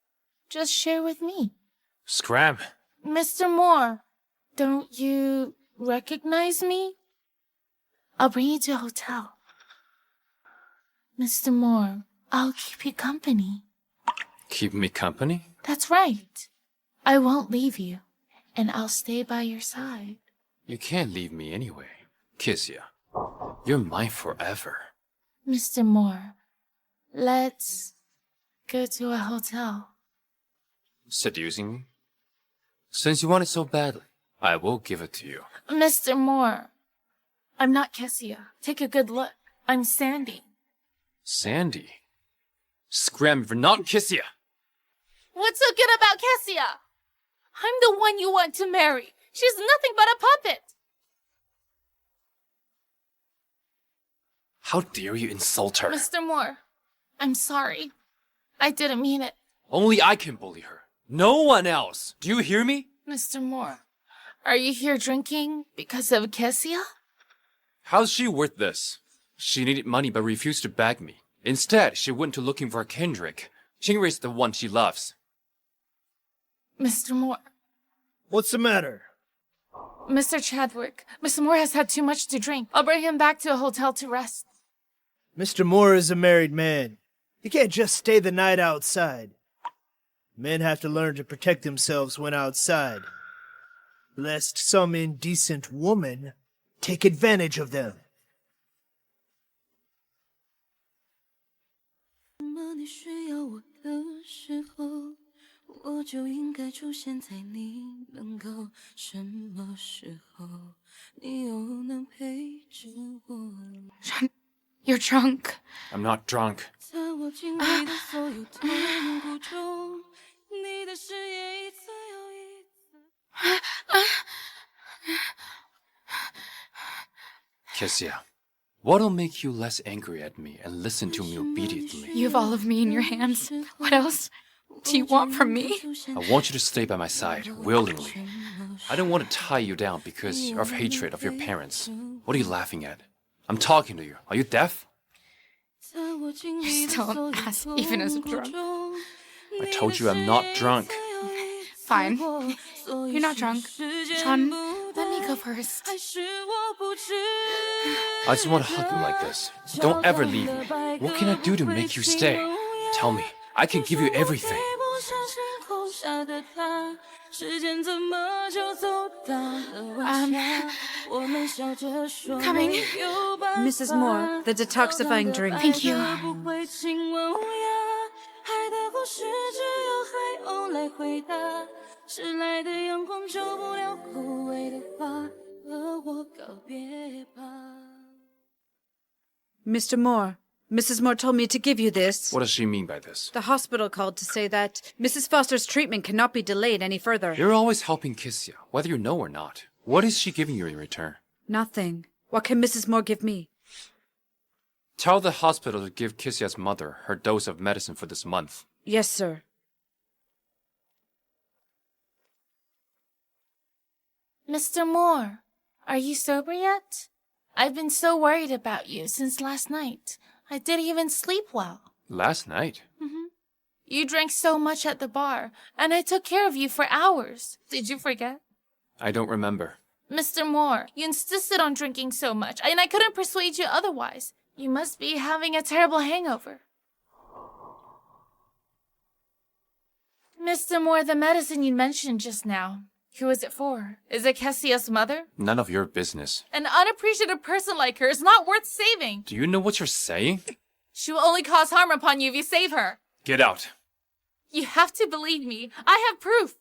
just share with me. Scram. Mr. Moore, don't you recognize me? I'll bring you to a hotel. Mr. Moore, I'll keep you company. Keep me company? That's right. I won't leave you, and I'll stay by your side. You can't leave me anyway. Kesia, You're mine forever. Mr. Moore, let's go to a hotel. Seducing me? Since you want it so badly, I will give it to you. Mr. Moore, I'm not Kesia. Take a good look. I'm Sandy. Sandy? Scram for not Kesia! What's so good about Kesia? I'm the one you want to marry. She's nothing but a puppet. How dare you insult her? Mr. Moore, I'm sorry. I didn't mean it. Only I can bully her. No one else. Do you hear me? Mr. Moore, are you here drinking because of Kesia? How's she worth this? She needed money but refused to beg me. Instead, she went to looking for a Kendrick. Chingri's the one she loves. Mr. Moore. What's the matter? Mr. Chadwick, Mr. Moore has had too much to drink. I'll bring him back to a hotel to rest. Mr. Moore is a married man. He can't just stay the night outside. Men have to learn to protect themselves when outside, lest some indecent woman take advantage of them. Shawn, you're drunk. I'm not drunk. Kesia, what'll make you less angry at me and listen to me obediently? You have all of me in your hands. What else do you want from me? I want you to stay by my side, willingly. I don't want to tie you down because of hatred of your parents. What are you laughing at? I'm talking to you. Are you deaf? You're still an ass, even as a drunk. I told you I'm not drunk. Fine. You're not drunk. Shawn, let me go first. I just want to hug you like this. Don't ever leave me. What can I do to make you stay? Tell me. I can give you everything. Coming. Mrs. Moore, the detoxifying drink. Thank you. Mr. Moore, Mrs. Moore told me to give you this. What does she mean by this? The hospital called to say that Mrs. Foster's treatment cannot be delayed any further. You're always helping Kesia, whether you know or not. What is she giving you in return? Nothing. What can Mrs. Moore give me? Tell the hospital to give Kesia's mother her dose of medicine for this month. Yes, sir. Mr. Moore, are you sober yet? I've been so worried about you since last night. I didn't even sleep well. Last night? You drank so much at the bar, and I took care of you for hours. Did you forget? I don't remember. Mr. Moore, you insisted on drinking so much, and I couldn't persuade you otherwise. You must be having a terrible hangover. Mr. Moore, the medicine you mentioned just now, who is it for? Is it Kesia's mother? None of your business. An unappreciative person like her is not worth saving. Do you know what you're saying? She will only cause harm upon you if you save her. Get out. You have to believe me. I have proof.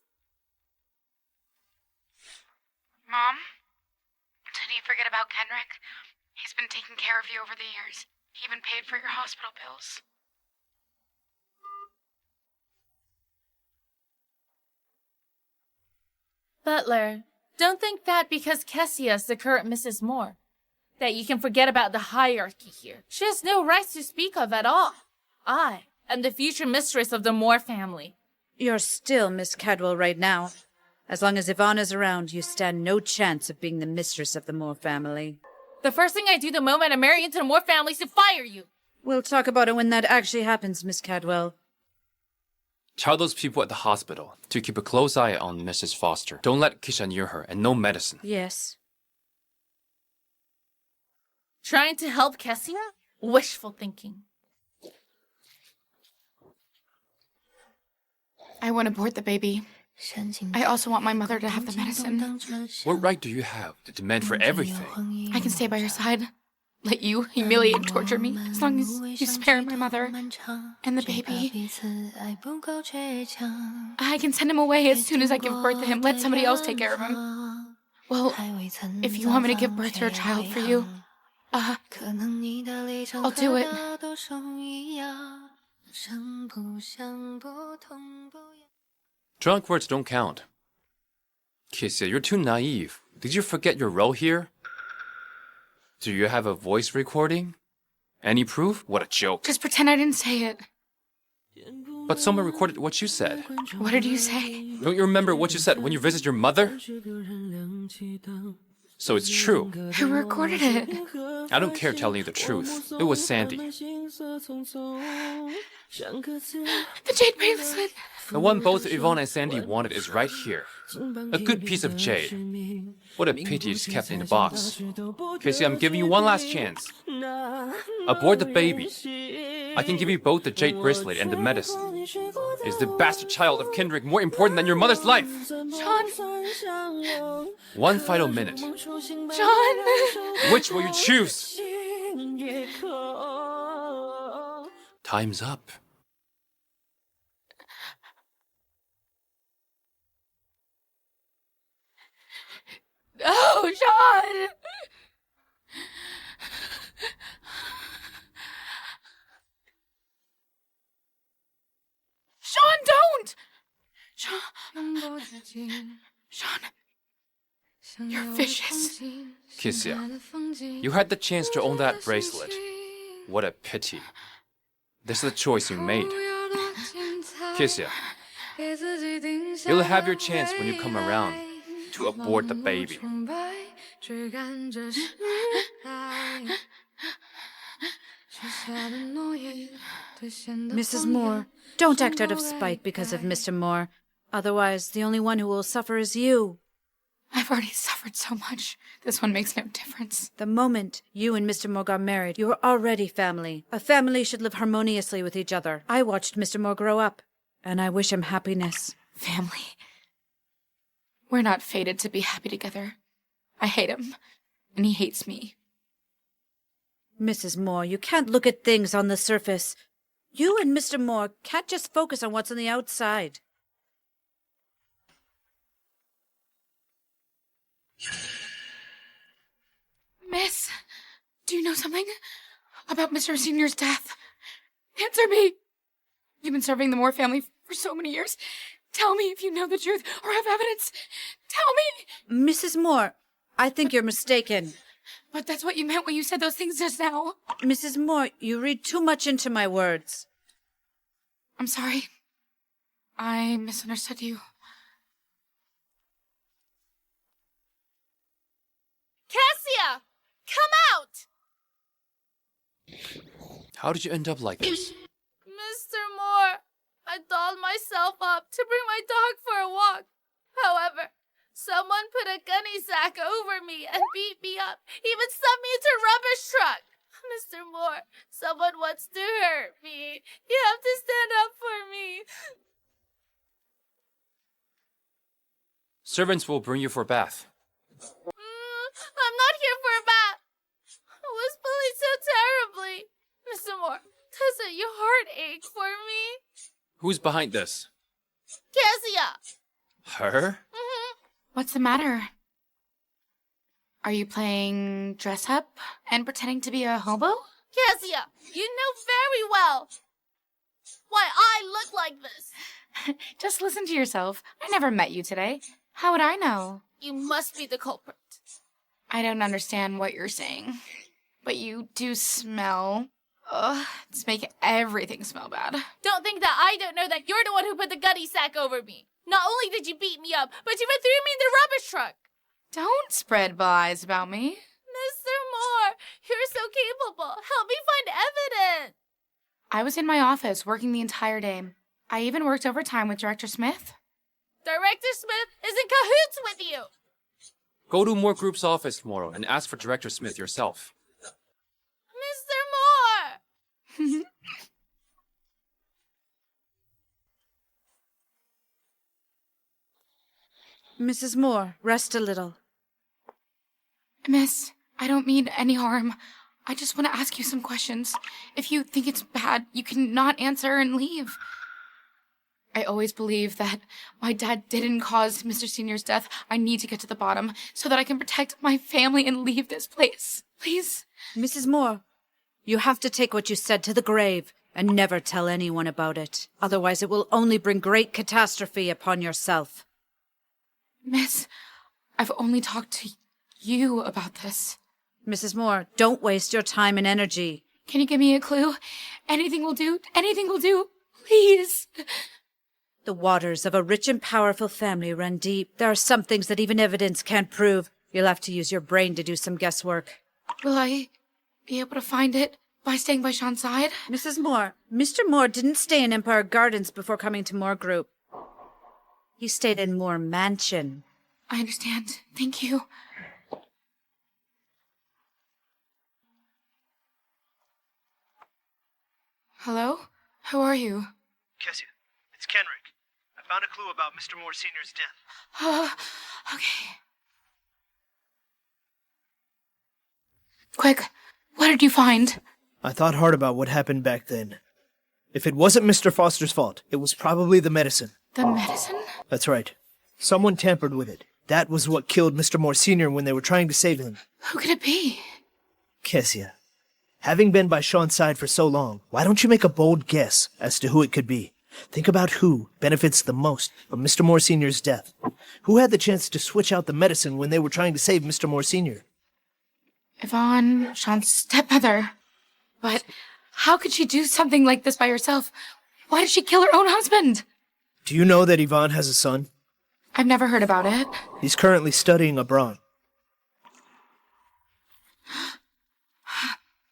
Mom? Did you forget about Kendrick? He's been taking care of you over the years. He even paid for your hospital bills. Butler, don't think that because Kesia is the current Mrs. Moore, that you can forget about the hierarchy here. She has no rights to speak of at all. I am the future mistress of the Moore family. You're still Miss Cadwell right now. As long as Yvonne is around, you stand no chance of being the mistress of the Moore family. The first thing I do the moment I marry into the Moore family is to fire you. We'll talk about it when that actually happens, Miss Cadwell. Tell those people at the hospital to keep a close eye on Mrs. Foster. Don't let Kesia near her, and no medicine. Yes. Trying to help Kesia? Wishful thinking. I want to abort the baby. I also want my mother to have the medicine. What right do you have to demand for everything? I can stay by your side. let you humiliate and torture me as long as you spare my mother and the baby. I can send him away as soon as I give birth to him. Let somebody else take care of him. Well, if you want me to give birth to a child for you, I'll do it. Drunk words don't count. Kesia, you're too naive. Did you forget your role here? Do you have a voice recording? Any proof? What a joke. Just pretend I didn't say it. But someone recorded what you said. What did you say? Don't you remember what you said when you visited your mother? So it's true. Who recorded it? I don't care telling you the truth. It was Sandy. The jade bracelet. The one both Yvonne and Sandy wanted is right here. A good piece of jade. What a pity it's kept in the box. Kesia, I'm giving you one last chance. Abort the baby. I can give you both the jade bracelet and the medicine. Is the bastard child of Kendrick more important than your mother's life? Shawn. One final minute. Shawn. Which will you choose? Time's up. Oh, Shawn! Shawn, don't! Shawn, you're vicious. Kesia, you had the chance to own that bracelet. What a pity. This is the choice you made. Kesia, you'll have your chance when you come around to abort the baby. Mrs. Moore, don't act out of spite because of Mr. Moore. Otherwise, the only one who will suffer is you. I've already suffered so much. This one makes no difference. The moment you and Mr. Moore got married, you were already family. A family should live harmoniously with each other. I watched Mr. Moore grow up, and I wish him happiness. Family. We're not fated to be happy together. I hate him, and he hates me. Mrs. Moore, you can't look at things on the surface. You and Mr. Moore can't just focus on what's on the outside. Miss, do you know something about Mr. Senior's death? Answer me. You've been serving the Moore family for so many years. Tell me if you know the truth or have evidence. Tell me. Mrs. Moore, I think you're mistaken. But that's what you meant when you said those things just now. Mrs. Moore, you read too much into my words. I'm sorry. I misunderstood you. Kesia! Come out! How did you end up like this? Mr. Moore, I dolled myself up to bring my dog for a walk. However, someone put a gunny sack over me and beat me up, even stuffed me into a rubbish truck. Mr. Moore, someone wants to hurt me. You have to stand up for me. Servants will bring you for a bath. I'm not here for a bath. I was bullied so terribly. Mr. Moore, doesn't your heart ache for me? Who's behind this? Kesia. Her? What's the matter? Are you playing dress up and pretending to be a hobo? Kesia, you know very well why I look like this. Just listen to yourself. I never met you today. How would I know? You must be the culprit. I don't understand what you're saying. But you do smell. Ugh, it's making everything smell bad. Don't think that I don't know that you're the one who put the gunny sack over me. Not only did you beat me up, but you even threw me in the rubbish truck. Don't spread lies about me. Mr. Moore, you're so capable. Help me find evidence. I was in my office working the entire day. I even worked overtime with Director Smith. Director Smith is in cahoots with you. Go to Moore Group's office tomorrow and ask for Director Smith yourself. Mr. Moore! Mrs. Moore, rest a little. Miss, I don't mean any harm. I just want to ask you some questions. If you think it's bad, you can not answer and leave. I always believe that my dad didn't cause Mr. Senior's death. I need to get to the bottom so that I can protect my family and leave this place. Please. Mrs. Moore, you have to take what you said to the grave and never tell anyone about it. Otherwise, it will only bring great catastrophe upon yourself. Miss, I've only talked to you about this. Mrs. Moore, don't waste your time and energy. Can you give me a clue? Anything will do. Anything will do. Please. The waters of a rich and powerful family run deep. There are some things that even evidence can't prove. You'll have to use your brain to do some guesswork. Will I be able to find it by staying by Shawn's side? Mrs. Moore, Mr. Moore didn't stay in Empire Gardens before coming to Moore Group. He stayed in Moore Mansion. I understand. Thank you. Hello? Who are you? Kesia, it's Kenrick. I found a clue about Mr. Moore Sr.'s death. Okay. Quick, what did you find? I thought hard about what happened back then. If it wasn't Mr. Foster's fault, it was probably the medicine. The medicine? That's right. Someone tampered with it. That was what killed Mr. Moore Sr. when they were trying to save him. Who could it be? Kesia, having been by Shawn's side for so long, why don't you make a bold guess as to who it could be? Think about who benefits the most from Mr. Moore Sr.'s death. Who had the chance to switch out the medicine when they were trying to save Mr. Moore Sr.? Yvonne, Shawn's stepmother. But how could she do something like this by herself? Why did she kill her own husband? Do you know that Yvonne has a son? I've never heard about it. He's currently studying abroad.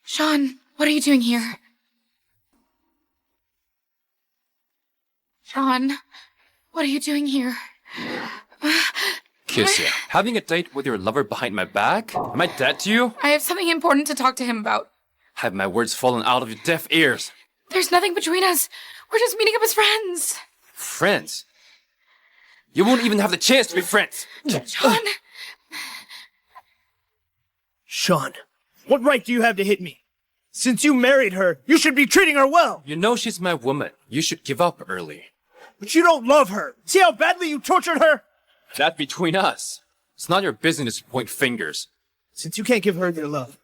Shawn, what are you doing here? Shawn, what are you doing here? Kesia, having a date with your lover behind my back? Am I dead to you? I have something important to talk to him about. Have my words fallen out of your deaf ears? There's nothing between us. We're just meeting up as friends. Friends? You won't even have the chance to be friends. Shawn! Shawn, what right do you have to hit me? Since you married her, you should be treating her well. You know she's my woman. You should give up early. But you don't love her. See how badly you tortured her? That between us. It's not your business to point fingers. Since you can't give her your love,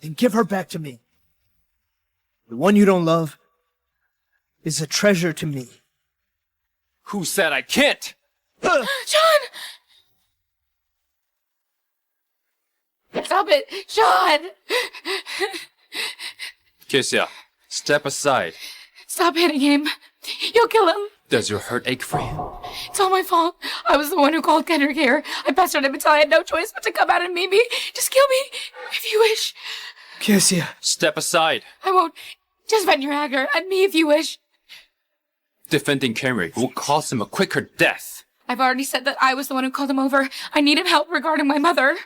then give her back to me. The one you don't love is a treasure to me. Who said I can't? Shawn! Stop it! Shawn! Kesia, step aside. Stop hitting him. You'll kill him. Does your heart ache for you? It's all my fault. I was the one who called Kendrick here. I pestered him until I had no choice but to come out and meet me. Just kill me, if you wish. Kesia. Step aside. I won't. Just vent your anger at me if you wish. Defending Kenrick will cause him a quicker death. I've already said that I was the one who called him over. I needed help regarding my mother.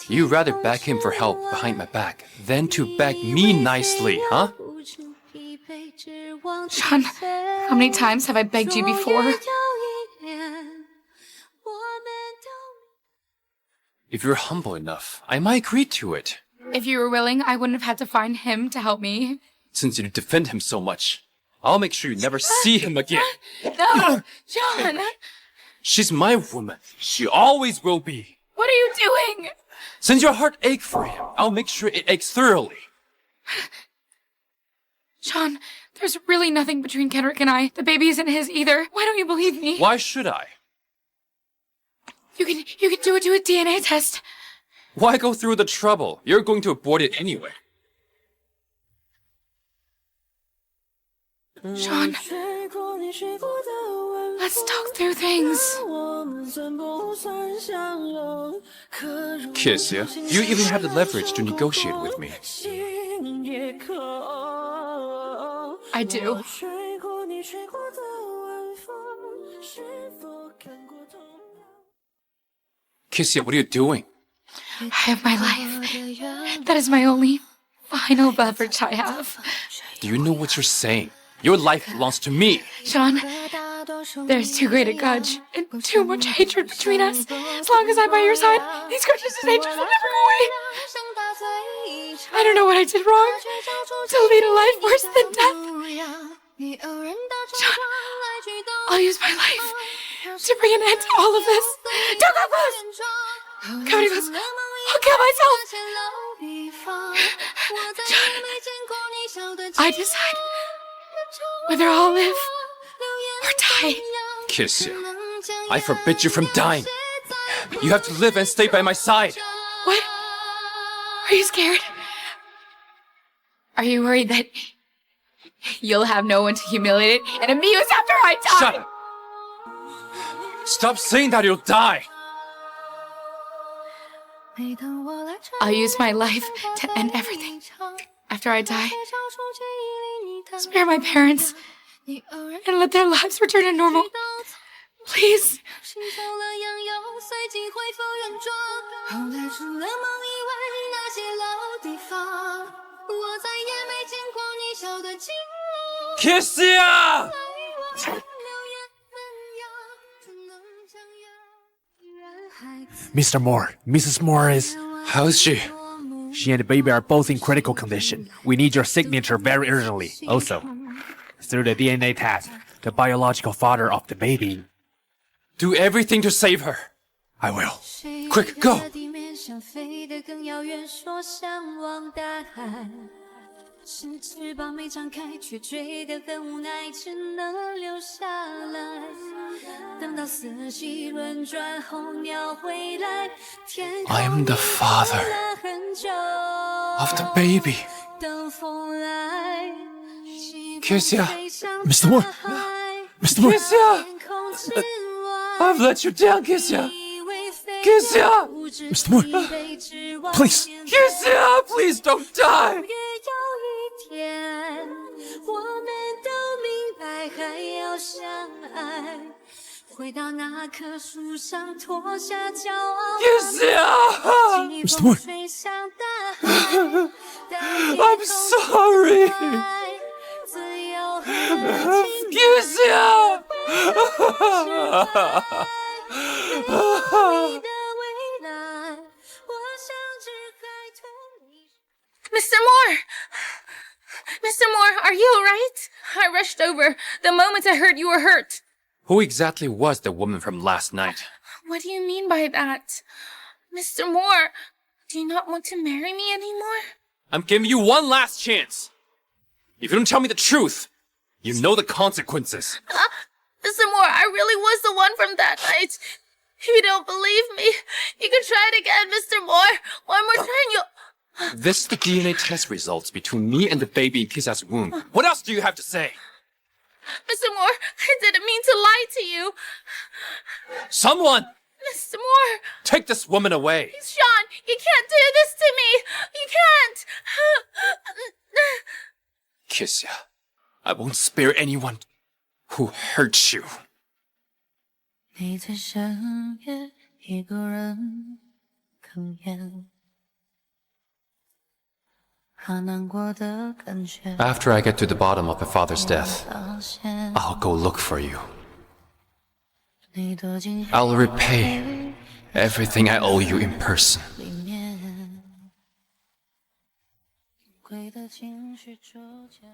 You rather beg him for help behind my back than to beg me nicely, huh? Shawn, how many times have I begged you before? If you're humble enough, I might agree to it. If you were willing, I wouldn't have had to find him to help me. Since you defend him so much, I'll make sure you never see him again. No! Shawn! She's my woman. She always will be. What are you doing? Since your heart aches for him, I'll make sure it aches thoroughly. Shawn, there's really nothing between Kendrick and I. The baby isn't his either. Why don't you believe me? Why should I? You can do a DNA test. Why go through the trouble? You're going to abort it anyway. Shawn, let's talk through things. Kesia, you even have the leverage to negotiate with me. I do. Kesia, what are you doing? I have my life. That is my only final leverage I have. Do you know what you're saying? Your life belongs to me. Shawn, There's too great a grudge and too much hatred between us. As long as I'm by your side, these grudges and hatreds will never go away. I don't know what I did wrong to lead a life worse than death. Shawn, I'll use my life to bring an end to all of this. Don't go close! Come any close. I'll kill myself. Shawn, I decide whether I'll live or die. Kesia, I forbid you from dying. You have to live and stay by my side. What? Are you scared? Are you worried that you'll have no one to humiliate and amuse after I die? Shut up! Stop saying that you'll die! I'll use my life to end everything. After I die, spare my parents and let their lives return to normal. Please. Kesia! Mr. Moore, Mrs. Moore is... How is she? She and the baby are both in critical condition. We need your signature very urgently. Also, through the DNA test, the biological father of the baby. Do everything to save her. I will. Quick, go! I am the father of the baby. Kesia! Mr. Moore! Mr. Moore! Kesia! I've let you down, Kesia! Kesia! Mr. Moore! Please! Kesia! Please don't die! Mr. Moore! I'm sorry! Kesia! Mr. Moore! Mr. Moore, are you alright? I rushed over the moment I heard you were hurt. Who exactly was the woman from last night? What do you mean by that? Mr. Moore, do you not want to marry me anymore? I'm giving you one last chance. If you don't tell me the truth, you know the consequences. Mr. Moore, I really was the one from that night. If you don't believe me, you can try it again, Mr. Moore. One more time, you'll... This is the DNA test results between me and the baby in Kesia's womb. What else do you have to say? Mr. Moore, I didn't mean to lie to you. Someone! Mr. Moore! Take this woman away. Shawn, you can't do this to me! You can't! Kesia, I won't spare anyone who hurts you. 你在深夜一个人哽咽，把难过的感觉 After I get to the bottom of my father's death, I'll go look for you. I'll repay everything I owe you in person. 里面，贵的情绪作假。